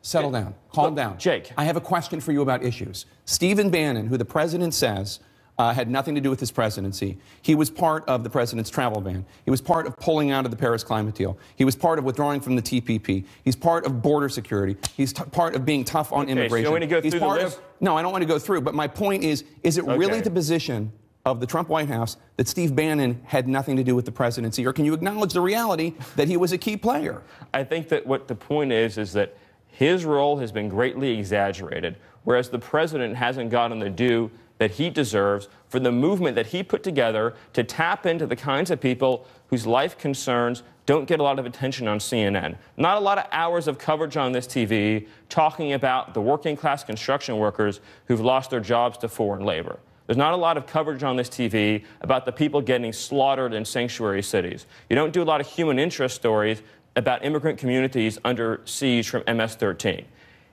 Settle down. Calm down.
Jake.
I have a question for you about issues. Stephen Bannon, who the president says had nothing to do with his presidency, he was part of the president's travel ban. He was part of pulling out of the Paris climate deal. He was part of withdrawing from the TPP. He's part of border security. He's part of being tough on immigration.
So you want to go through the list?
No, I don't want to go through. But my point is it really the position of the Trump White House that Steve Bannon had nothing to do with the presidency? Or can you acknowledge the reality that he was a key player?
I think that what the point is that his role has been greatly exaggerated, whereas the president hasn't gotten the due that he deserves for the movement that he put together to tap into the kinds of people whose life concerns don't get a lot of attention on CNN. Not a lot of hours of coverage on this TV talking about the working class construction workers who've lost their jobs to foreign labor. There's not a lot of coverage on this TV about the people getting slaughtered in sanctuary cities. You don't do a lot of human interest stories about immigrant communities under siege from MS-13.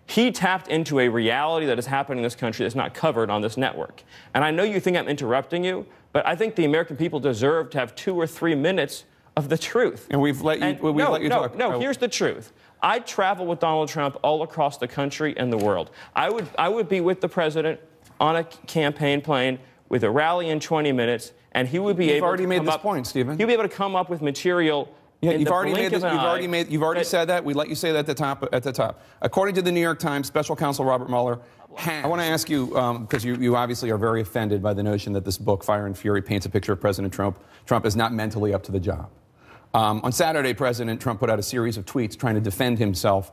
He tapped into a reality that is happening in this country that's not covered on this network. And I know you think I'm interrupting you, but I think the American people deserve to have 2 or 3 minutes of the truth.
And we've let you talk.
No, here's the truth. I travel with Donald Trump all across the country and the world. I would be with the president on a campaign plane with a rally in 20 minutes, and he would be able to
You've already made this point, Stephen.
He'll be able to come up with material.
Yeah, you've already said that. We let you say that at the top. According to the New York Times, Special Counsel Robert Mueller, I want to ask you, because you obviously are very offended by the notion that this book, Fire and Fury, paints a picture of President Trump. Trump is not mentally up to the job. On Saturday, President Trump put out a series of tweets trying to defend himself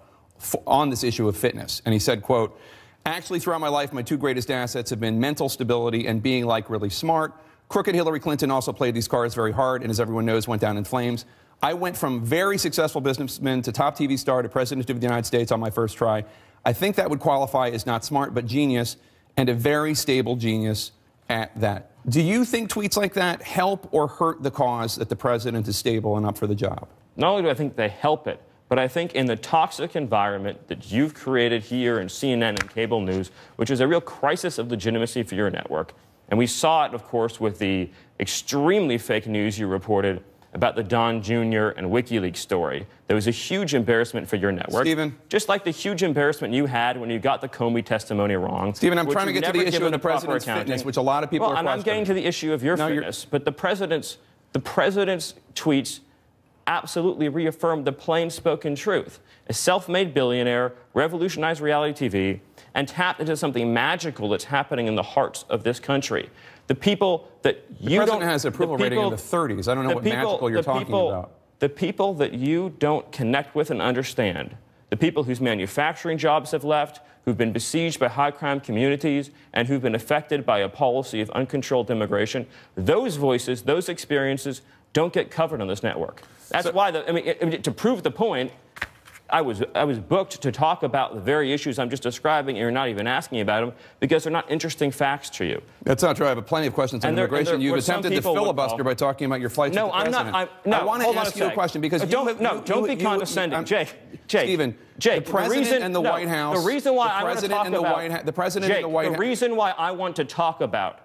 on this issue of fitness. And he said, quote, "Actually, throughout my life, my 2 greatest assets have been mental stability and being, really smart. Crooked Hillary Clinton also played these cards very hard and, as everyone knows, went down in flames. I went from very successful businessman to top TV star to president of the United States on my first try. I think that would qualify as not smart, but genius, and a very stable genius at that." Do you think tweets like that help or hurt the cause that the president is stable and up for the job?
Not only do I think they help it, but I think in the toxic environment that you've created here in CNN and cable news, which is a real crisis of legitimacy for your network, and we saw it, of course, with the extremely fake news you reported about the Don Jr. and WikiLeaks story. There was a huge embarrassment for your network.
Stephen.
Just like the huge embarrassment you had when you got the Comey testimony wrong.
Stephen, I'm trying to get to the issue of the president's fitness, which a lot of people are questioning.
I'm getting to the issue of your fitness, but the president's tweets absolutely reaffirmed the plain-spoken truth. A self-made billionaire revolutionized reality TV and tapped into something magical that's happening in the hearts of this country. The people that you don't...
The president has approval rating in the 30s. I don't know what magical you're talking about.
The people that you don't connect with and understand, the people whose manufacturing jobs have left, who've been besieged by high-crime communities, and who've been affected by a policy of uncontrolled immigration, those voices, those experiences don't get covered on this network. That's why, to prove the point, I was booked to talk about the very issues I'm just describing, and you're not even asking about them because they're not interesting facts to you.
That's not true. I have plenty of questions on immigration. You've attempted to filibuster by talking about your flights with the president. I want to ask you a question because
don't be condescending, Jake.
Stephen, the president and the White House.
The reason why I want to talk about
the president and the White House.
The reason why I want to talk about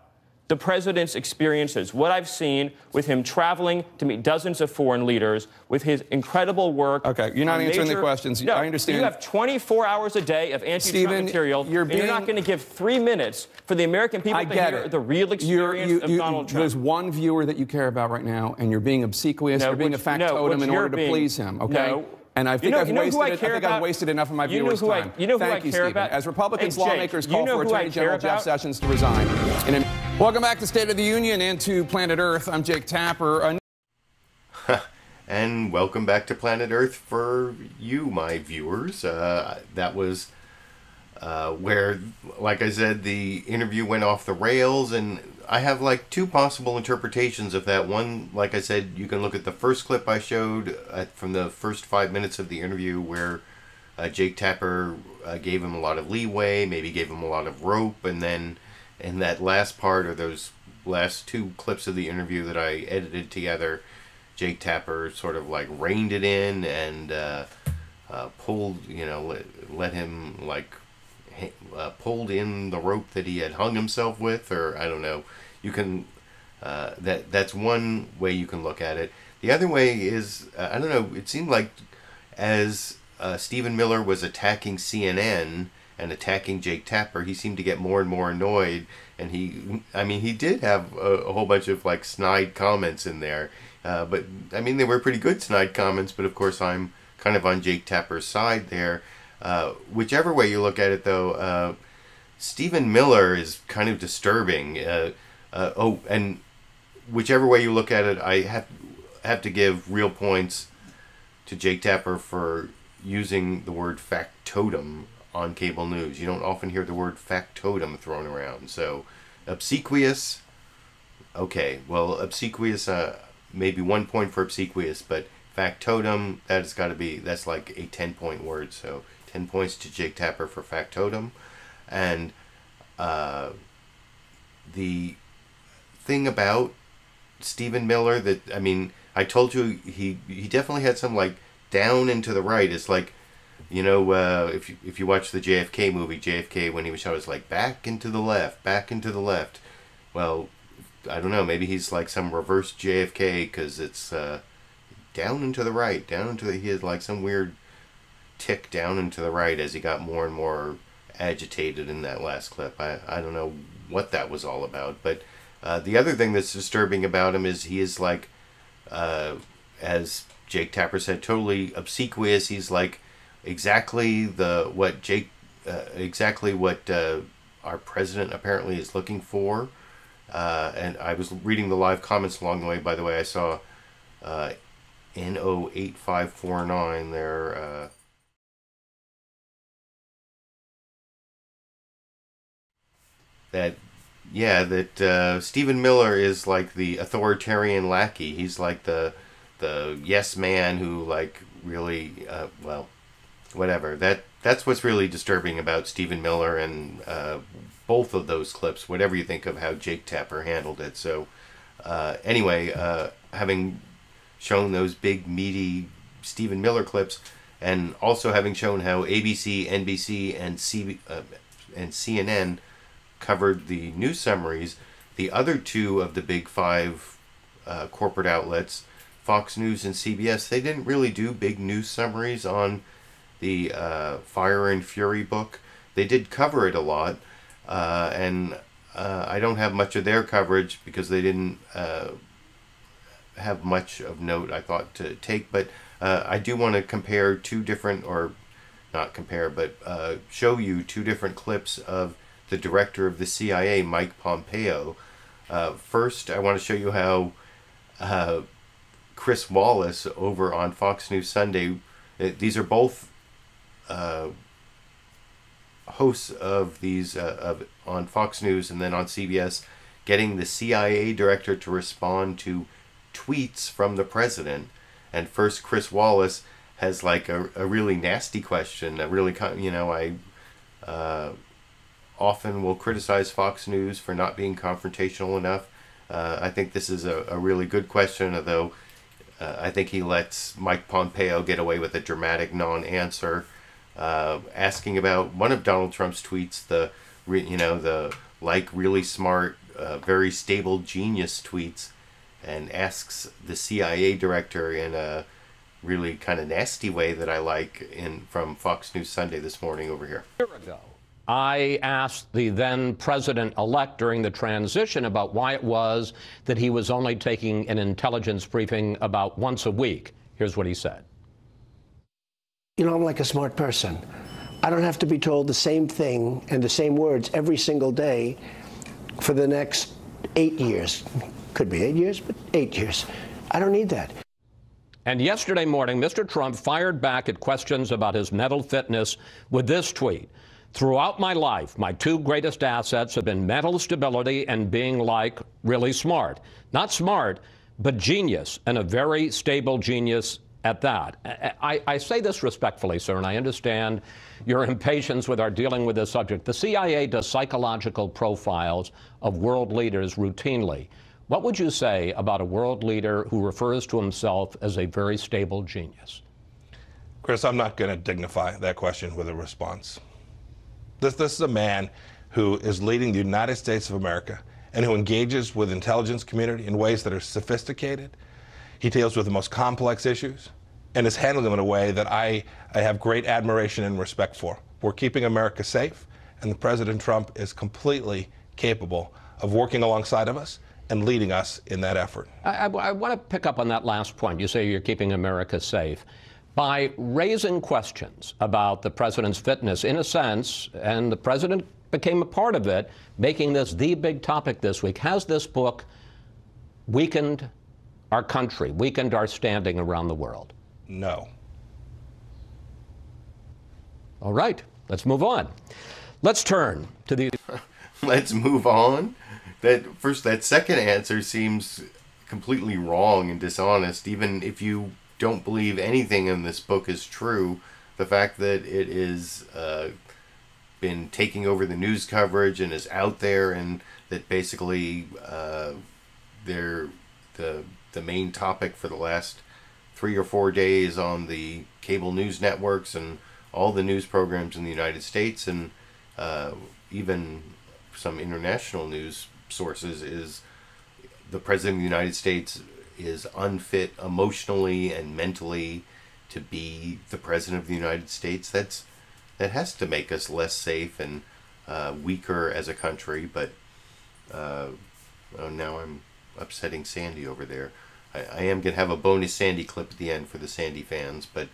the president's experiences, what I've seen with him traveling to meet dozens of foreign leaders, with his incredible work.
Okay, you're not answering the questions.
No,
I understand.
You have 24 hours a day of anti-Trump material. You're not going to give 3 minutes for the American people to hear the real experience of Donald Trump.
There's one viewer that you care about right now, and you're being obsequious. You're being a factotum in order to please him. Okay.
No.
And I think I've wasted enough of my viewers' time.
You know who
Thank
I
you,
care
Stephen.
about?
As Republicans,
Jake,
lawmakers call for Attorney General Jeff Sessions to resign. Welcome back to State of the Union and to Planet Earth. I'm Jake Tapper.
And welcome back to Planet Earth for you, my viewers. That was where, like I said, the interview went off the rails, and I have like two possible interpretations of that. One, like I said, you can look at the first clip I showed from the first 5 minutes of the interview where Jake Tapper gave him a lot of leeway, maybe gave him a lot of rope, and then in that last part, or those last two clips of the interview that I edited together, Jake Tapper sort of like reined it in and pulled, let him like pulled in the rope that he had hung himself with, or I don't know. You can that's one way you can look at it. The other way is I don't know. It seemed like as Stephen Miller was attacking CNN and attacking Jake Tapper, he seemed to get more and more annoyed, and he did have a whole bunch of like snide comments in there, but I mean they were pretty good snide comments. But of course I'm kind of on Jake Tapper's side there. Whichever way you look at it, though, Stephen Miller is kind of disturbing. And whichever way you look at it, I have to give real points to Jake Tapper for using the word factotum on cable news. You don't often hear the word factotum thrown around. So, obsequious, okay. Well, obsequious, maybe 1 point for obsequious, but factotum, that's like a 10-point word. So, 10 points to Jake Tapper for factotum. And the thing about Stephen Miller I told you he definitely had some like down and to the right. It's like, if you watch the JFK movie, JFK when he was shot, was like back and to the left, back and to the left. Well, I don't know, maybe he's like some reverse JFK because it's down and to the right, he had like some weird tick down and to the right as he got more and more agitated in that last clip. I don't know what that was all about, but the other thing that's disturbing about him is he is like, as Jake Tapper said, totally obsequious. He's like exactly what our president apparently is looking for. And I was reading the live comments along the way. By the way, I saw NO8549 there. That Stephen Miller is like the authoritarian lackey. He's like the yes man who like really whatever. That's what's really disturbing about Stephen Miller and both of those clips, whatever you think of how Jake Tapper handled it. So anyway, having shown those big meaty Stephen Miller clips, and also having shown how ABC, NBC, and CNN covered the news summaries, the other two of the big five corporate outlets, Fox News and CBS, they didn't really do big news summaries on the Fire and Fury book. They did cover it a lot, and I don't have much of their coverage because they didn't have much of note, I thought, to take. But I do want to compare two different, or not compare, but show you two different clips of the director of the CIA, Mike Pompeo. First, I want to show you how Chris Wallace over on Fox News Sunday, these are both hosts of these on Fox News and then on CBS, getting the CIA director to respond to tweets from the president. And first, Chris Wallace has like a really nasty question. A really, I often will criticize Fox News for not being confrontational enough. I think this is a really good question, although I think he lets Mike Pompeo get away with a dramatic non-answer, asking about one of Donald Trump's tweets, the really smart, very stable genius tweets, and asks the CIA director in a really kind of nasty way that I like from Fox News Sunday this morning over here.
A year ago, I asked the then president-elect during the transition about why it was that he was only taking an intelligence briefing about once a week. Here's what he said.
You know, I'm like a smart person. I don't have to be told the same thing and the same words every single day for the next 8 years. Could be 8 years, but 8 years. I don't need that.
And yesterday morning, Mr. Trump fired back at questions about his mental fitness with this tweet. Throughout my life, my two greatest assets have been mental stability and being like really smart. Not smart, but genius, and a very stable genius at that. I say this respectfully, sir, and I understand your impatience with our dealing with this subject. The CIA does psychological profiles of world leaders routinely. What would you say about a world leader who refers to himself as a very stable genius?
Chris, I'm not going to dignify that question with a response. This is a man who is leading the United States of America and who engages with the intelligence community in ways that are sophisticated. He deals with the most complex issues and is handling them in a way that I have great admiration and respect for. We're keeping America safe, and the President Trump is completely capable of working alongside of us and leading us in that effort.
I want to pick up on that last point. You say you're keeping America safe. By raising questions about the president's fitness, in a sense, and the president became a part of it, making this the big topic this week, has this book weakened our country, weakened our standing around the world?
No.
All right, let's move on. Let's turn to the...
Let's move on? That second answer seems completely wrong and dishonest, even if you don't believe anything in this book is true. The fact that it is been taking over the news coverage and is out there, and that basically they're the main topic for the last 3 or 4 days on the cable news networks and all the news programs in the United States, and even some international news sources, is the President of the United States is unfit emotionally and mentally to be the President of the United States. That has to make us less safe and weaker as a country. But now I'm upsetting Sandy over there. I am going to have a bonus Sandy clip at the end for the Sandy fans, but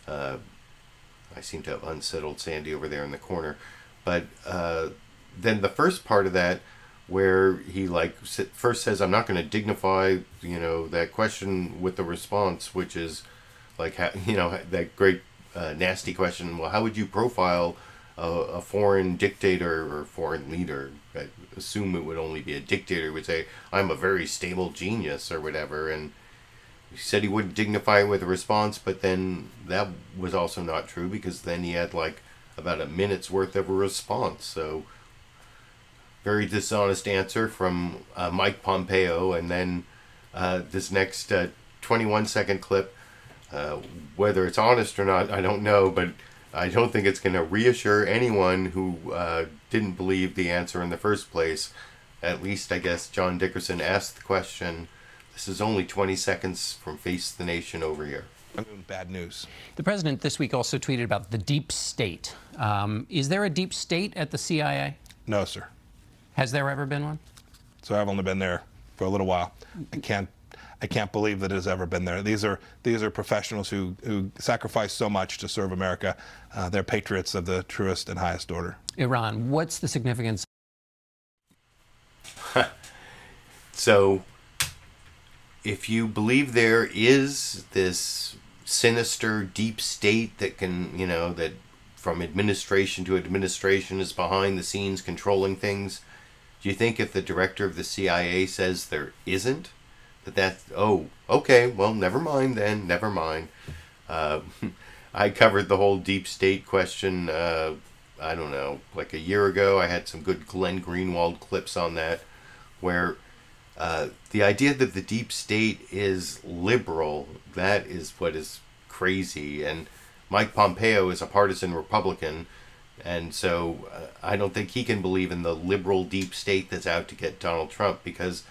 I seem to have unsettled Sandy over there in the corner. But then the first part of that, where he first says, I'm not going to dignify, that question with the response, which is that great nasty question. Well, how would you profile a foreign dictator or foreign leader? I assume it would only be a dictator would say, I'm a very stable genius or whatever. And he said he wouldn't dignify it with a response, but then that was also not true, because then he had about a minute's worth of a response. So very dishonest answer from Mike Pompeo. And then this next 21-second clip, whether it's honest or not, I don't know, but I don't think it's going to reassure anyone who didn't believe the answer in the first place. At least, I guess, John Dickerson asked the question. This is only 20 seconds from Face the Nation over here.
Bad news.
The president this week also tweeted about the deep state. Is there a deep state at the CIA?
No, sir.
Has there ever been one?
So I've only been there for a little while. I can't believe that it has ever been there. These are professionals who sacrifice so much to serve America. They're patriots of the truest and highest order.
Iran, what's the significance?
So, if you believe there is this sinister deep state that can, that from administration to administration is behind the scenes controlling things, do you think if the director of the CIA says there isn't, oh, okay, well, never mind then, never mind. I covered the whole deep state question, I don't know, like a year ago. I had some good Glenn Greenwald clips on that, where the idea that the deep state is liberal, that is what is crazy. And Mike Pompeo is a partisan Republican, and so I don't think he can believe in the liberal deep state that's out to get Donald Trump, because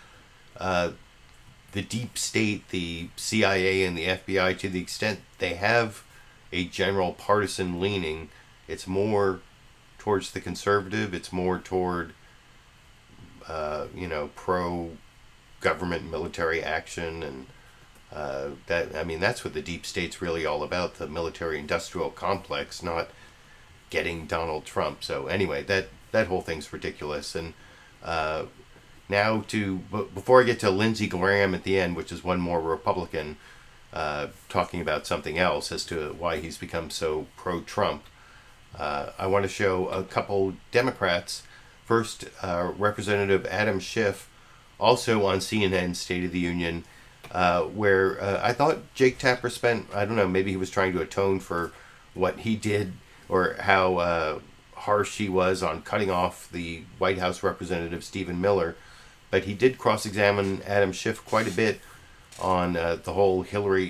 the deep state, the CIA and the FBI, to the extent they have a general partisan leaning, it's more towards the conservative, it's more toward, pro-government military action, and that's what the deep state's really all about, the military-industrial complex, not getting Donald Trump. So anyway, that whole thing's ridiculous. And now before I get to Lindsey Graham at the end, which is one more Republican talking about something else as to why he's become so pro-Trump, I want to show a couple Democrats. First, Representative Adam Schiff, also on CNN's State of the Union, where I thought Jake Tapper spent, I don't know, maybe he was trying to atone for what he did, or how harsh he was on cutting off the White House Representative Stephen Miller. But he did cross-examine Adam Schiff quite a bit on the whole Hillary,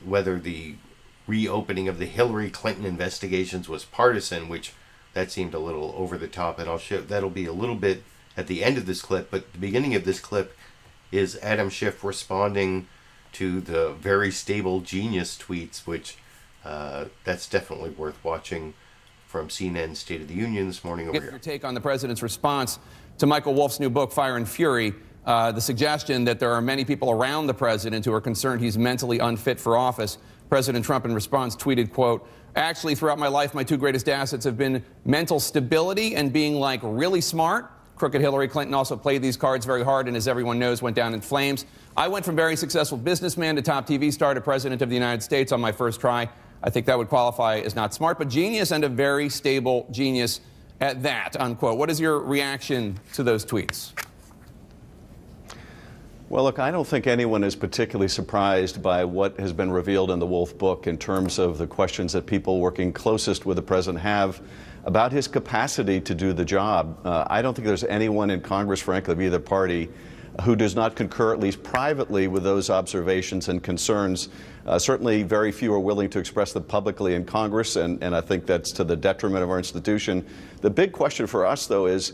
whether the reopening of the Hillary Clinton investigations was partisan, which that seemed a little over the top. And I'll show, that'll be a little bit at the end of this clip, but the beginning of this clip is Adam Schiff responding to the very stable genius tweets, which that's definitely worth watching, from CNN's State of the Union this morning over here.
Your take on the president's response to Michael Wolff's new book, Fire and Fury, the suggestion that there are many people around the president who are concerned he's mentally unfit for office. President Trump, in response, tweeted, quote, "Actually, throughout my life, my two greatest assets have been mental stability and being, like, really smart." Crooked Hillary Clinton also played these cards very hard and, as everyone knows, went down in flames. "I went from very successful businessman to top TV star to president of the United States on my first try. I think that would qualify as not smart, but genius, and a very stable genius at that," unquote. What is your reaction to those tweets?
Well, look, I don't think anyone is particularly surprised by what has been revealed in the Wolff book in terms of the questions that people working closest with the president have about his capacity to do the job. I don't think there's anyone in Congress, frankly, of either party, who does not concur, at least privately, with those observations and concerns. Certainly very few are willing to express them publicly in Congress, and I think that's to the detriment of our institution. The big question for us, though, is,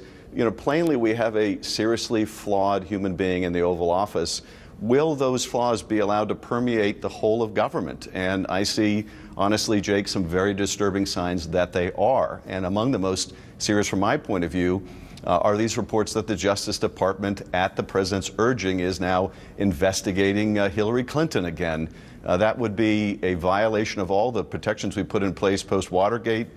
plainly we have a seriously flawed human being in the Oval Office. Will those flaws be allowed to permeate the whole of government? And I see, honestly, Jake, some very disturbing signs that they are. And among the most serious from my point of view are these reports that the Justice Department, at the president's urging, is now investigating Hillary Clinton again. That would be a violation of all the protections we put in place post-Watergate.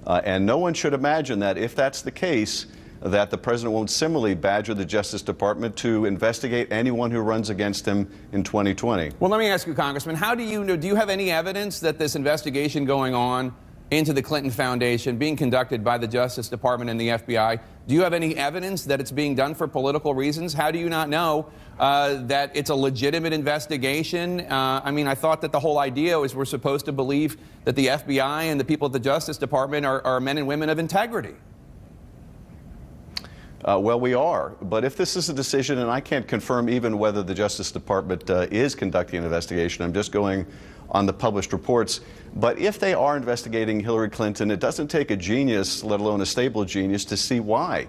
And no one should imagine that if that's the case, that the president won't similarly badger the Justice Department to investigate anyone who runs against him in 2020.
Well, let me ask you, Congressman, how do you have any evidence that this investigation going on into the Clinton Foundation, being conducted by the Justice Department and the FBI, do you have any evidence that it's being done for political reasons? How do you not know that it's a legitimate investigation? I thought that the whole idea was we're supposed to believe that the FBI and the people at the Justice Department are men and women of integrity.
Well, we are. But if this is a decision, and I can't confirm even whether the Justice Department is conducting an investigation, I'm just going on the published reports. But if they are investigating Hillary Clinton, it doesn't take a genius, let alone a stable genius, to see why.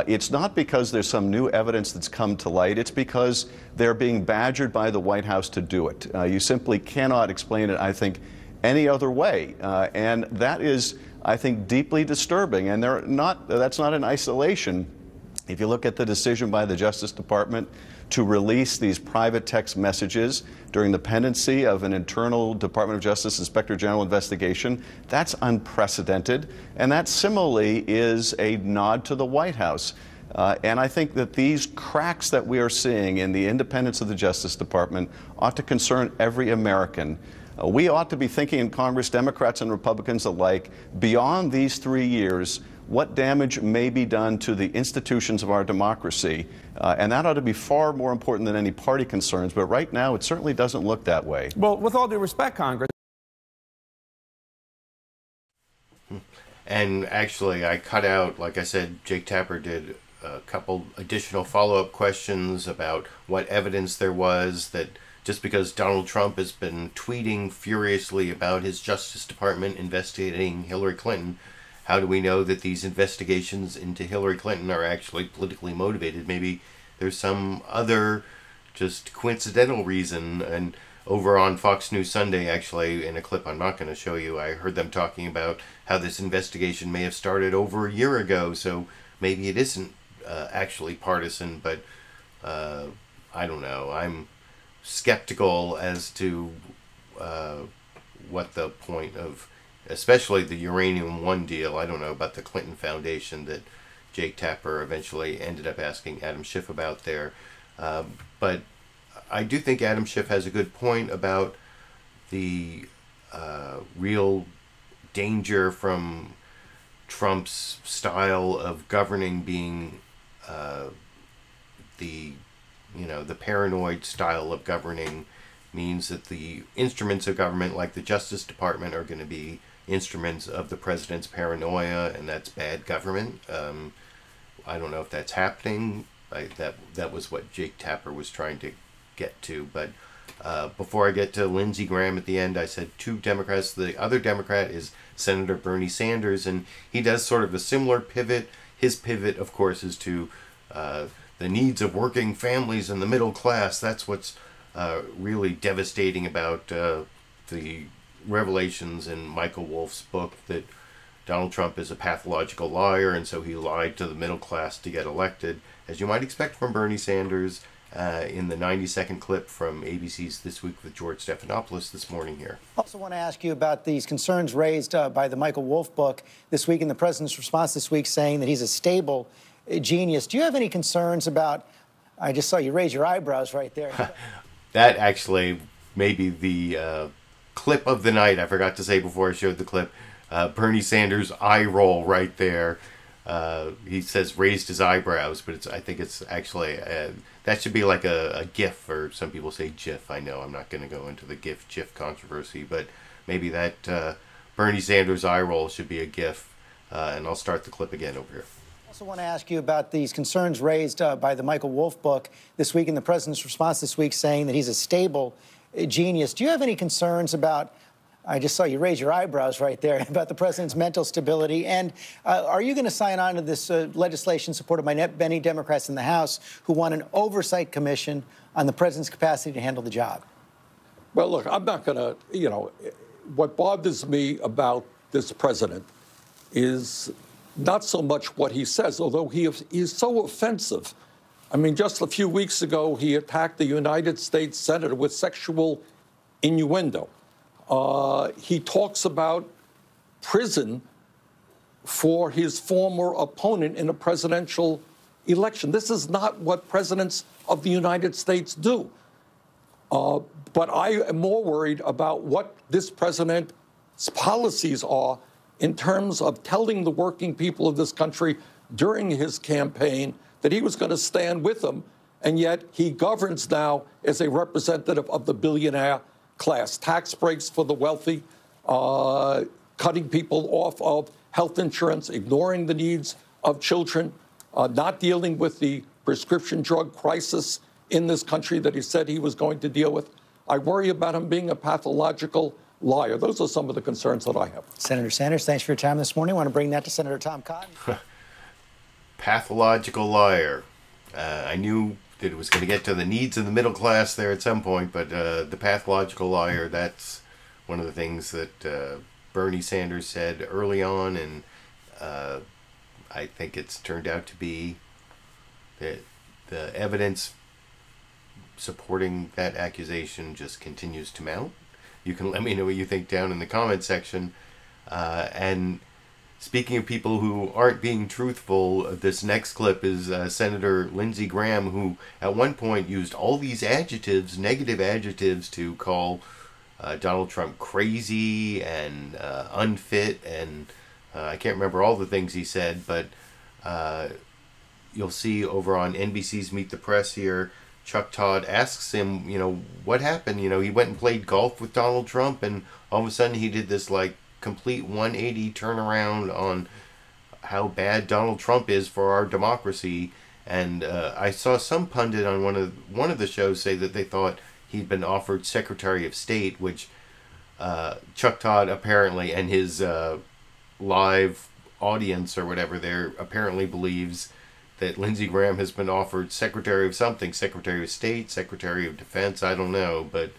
It's not because there's some new evidence that's come to light. It's because they're being badgered by the White House to do it. You simply cannot explain it, I think, any other way. And that is, I think, deeply disturbing. And that's not in isolation. If you look at the decision by the Justice Department to release these private text messages during the pendency of an internal Department of Justice Inspector General investigation, that's unprecedented. And that similarly is a nod to the White House. And I think that these cracks that we are seeing in the independence of the Justice Department ought to concern every American. We ought to be thinking in Congress, Democrats and Republicans alike, beyond these 3 years, what damage may be done to the institutions of our democracy. And that ought to be far more important than any party concerns. But right now, it certainly doesn't look that way.
Well, with all due respect, Congress,
And actually, I cut out, like I said, Jake Tapper did a couple additional follow-up questions about what evidence there was that just because Donald Trump has been tweeting furiously about his Justice Department investigating Hillary Clinton, how do we know that these investigations into Hillary Clinton are actually politically motivated? Maybe there's some other just coincidental reason. And over on Fox News Sunday, actually, in a clip I'm not going to show you, I heard them talking about how this investigation may have started over a year ago. So maybe it isn't actually partisan, but I don't know. I'm skeptical as to what the point of, especially the Uranium One deal. I don't know about the Clinton Foundation that Jake Tapper eventually ended up asking Adam Schiff about there. But I do think Adam Schiff has a good point about the real danger from Trump's style of governing being the paranoid style of governing means that the instruments of government, like the Justice Department, are going to be instruments of the president's paranoia, and that's bad government. I don't know if that's happening. That was what Jake Tapper was trying to get to. But before I get to Lindsey Graham at the end, I said 2 Democrats. The other Democrat is Senator Bernie Sanders, and he does sort of a similar pivot. His pivot, of course, is to the needs of working families and the middle class. That's what's really devastating about the revelations in Michael Wolff's book, that Donald Trump is a pathological liar, and so he lied to the middle class to get elected, as you might expect from Bernie Sanders in the 90-second clip from ABC's This Week with George Stephanopoulos this morning here.
I also want to ask you about these concerns raised by the Michael Wolff book this week and the president's response this week saying that he's a stable genius. Do you have any concerns about, I just saw you raise your eyebrows right there.
That actually may be the clip of the night. I forgot to say before I showed the clip, Bernie Sanders' eye roll right there. He says raised his eyebrows, but I think it's actually, that should be like a GIF, or some people say GIF. I know I'm not going to go into the GIF controversy, but maybe that Bernie Sanders' eye roll should be a GIF. And I'll start the clip again over here.
I also want to ask you about these concerns raised by the Michael Wolff book this week and the president's response this week saying that he's a stable genius. Do you have any concerns about, I just saw you raise your eyebrows right there, about the president's mental stability? And are you going to sign on to this legislation supported by many Democrats in the House who want an oversight commission on the president's capacity to handle the job?
Well, look, I'm not going to, what bothers me about this president is not so much what he says, although he is so offensive. I mean, just a few weeks ago, he attacked the United States Senator with sexual innuendo. He talks about prison for his former opponent in a presidential election. This is not what presidents of the United States do. But I am more worried about what this president's policies are in terms of telling the working people of this country during his campaign that he was going to stand with them, and yet he governs now as a representative of the billionaire class. Tax breaks for the wealthy, cutting people off of health insurance, ignoring the needs of children, not dealing with the prescription drug crisis in this country that he said he was going to deal with. I worry about him being a pathological liar. Those are some of the concerns that I have.
Senator Sanders, thanks for your time this morning. I want to bring that to Senator Tom Cotton.
Pathological liar. I knew that it was going to get to the needs of the middle class there at some point, but the pathological liar, that's one of the things that Bernie Sanders said early on, and I think it's turned out to be that the evidence supporting that accusation just continues to mount. You can let me know what you think down in the comment section. And speaking of people who aren't being truthful, this next clip is Senator Lindsey Graham, who at one point used all these adjectives, negative adjectives, to call Donald Trump crazy and unfit, and I can't remember all the things he said, but you'll see over on NBC's Meet the Press here, Chuck Todd asks him, what happened? He went and played golf with Donald Trump, and all of a sudden he did this, complete 180 turnaround on how bad Donald Trump is for our democracy. And I saw some pundit on one of the shows say that they thought he'd been offered Secretary of State, which Chuck Todd apparently and his live audience or whatever there apparently believes that Lindsey Graham has been offered Secretary of something, Secretary of State, Secretary of Defense, I don't know. But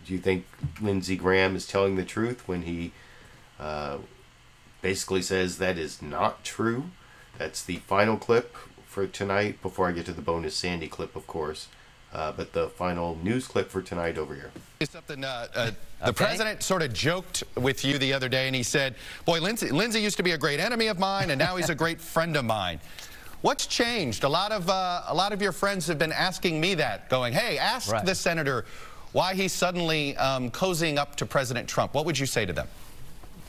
do you think Lindsey Graham is telling the truth when he basically says that is not true? That's the final clip for tonight, before I get to the bonus Sandy clip, of course. But the final news clip for tonight over here.
Something the president sort of joked with you the other day, and he said, boy, Lindsey used to be a great enemy of mine, and now he's a great friend of mine. What's changed? A lot of your friends have been asking me that, going, hey, ask the senator why he's suddenly cozying up to President Trump. What would you say to them?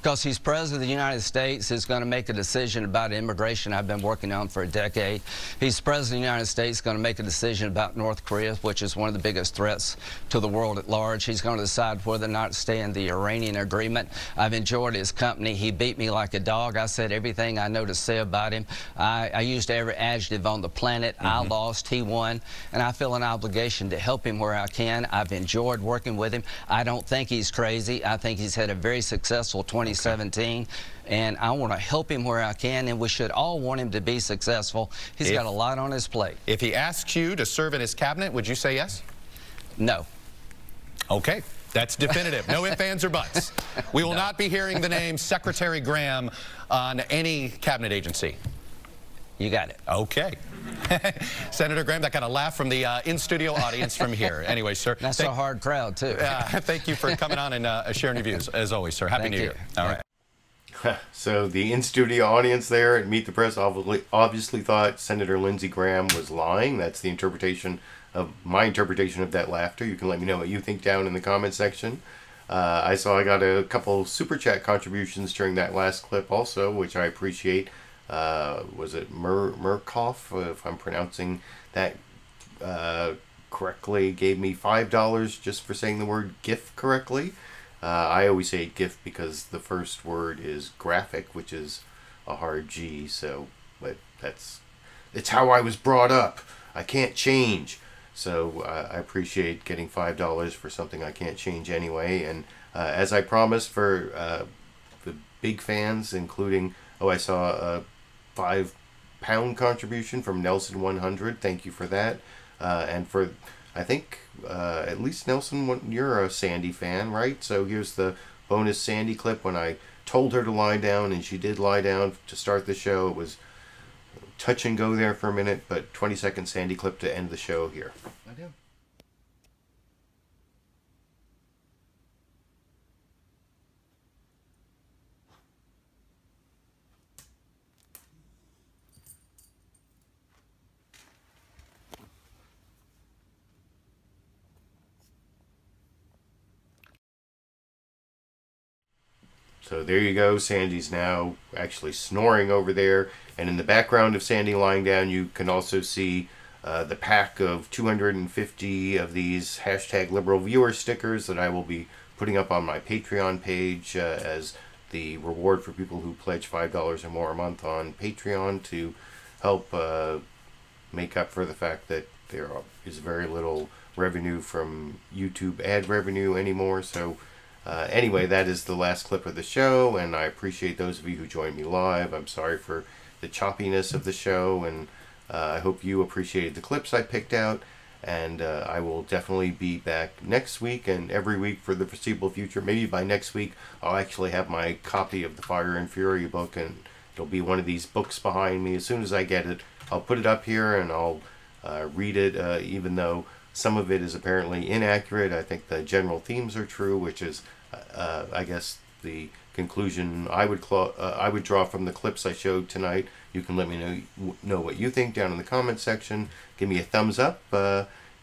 Because he's president of the United States, he's going to make a decision about immigration I've been working on for a decade. He's president of the United States, going to make a decision about North Korea, which is one of the biggest threats to the world at large. He's going to decide whether or not to stay in the Iranian agreement. I've enjoyed his company. He beat me like a dog. I said everything I know to say about him. I used every adjective on the planet. I lost, he won, and I feel an obligation to help him where I can. I've enjoyed working with him. I don't think he's crazy. I think he's had a very successful 2017, and I want to help him where I can, and we should all want him to be successful. He's got a lot on his plate.
If he asks you to serve in his cabinet, would you say yes?
No.
Okay, that's definitive. No ifs, ands, or buts. We will not be hearing the name Secretary Graham on any cabinet agency.
You got it.
Okay. Senator Graham, that kind of laugh from the in-studio audience from here. Anyway, sir.
That's a hard crowd, too.
Thank you for coming on and sharing your views, as always, sir. Happy New Year. All right.
So the in-studio audience there at Meet the Press obviously thought Senator Lindsey Graham was lying. That's the interpretation of my interpretation of that laughter. You can let me know what you think down in the comment section. I got a couple super chat contributions during that last clip also, which I appreciate. Was it Murkoff, if I'm pronouncing that correctly, gave me $5 just for saying the word GIF correctly. I always say GIF because the first word is graphic, which is a hard G, but it's how I was brought up. I can't change. So I appreciate getting $5 for something I can't change anyway. And as I promised for the big fans, including, I saw a £5 contribution from Nelson 100. Thank you for that. And for, I think, at least Nelson, you're a Sandy fan, right? So here's the bonus Sandy clip when I told her to lie down, and she did lie down to start the show. It was touch and go there for a minute, but 20-second Sandy clip to end the show here. Lie down. So there you go. Sandy's now actually snoring over there. And in the background of Sandy lying down, you can also see the pack of 250 of these #LiberalViewer stickers that I will be putting up on my Patreon page as the reward for people who pledge $5 or more a month on Patreon to help make up for the fact that there is very little revenue from YouTube ad revenue anymore. So anyway, that is the last clip of the show, and I appreciate those of you who joined me live. I'm sorry for the choppiness of the show, and I hope you appreciated the clips I picked out, and I will definitely be back next week and every week for the foreseeable future. Maybe by next week I'll actually have my copy of the Fire and Fury book, and it'll be one of these books behind me. As soon as I get it, I'll put it up here and I'll read it, even though some of it is apparently inaccurate. I think the general themes are true, which is I guess the conclusion I would draw from the clips I showed tonight. You can let me know what you think down in the comment section. Give me a thumbs up.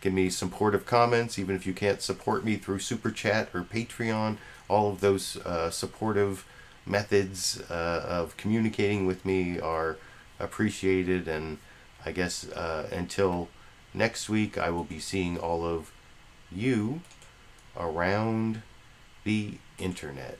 Give me supportive comments, even if you can't support me through Super Chat or Patreon. All of those supportive methods of communicating with me are appreciated. And I guess until next week, I will be seeing all of you around the internet.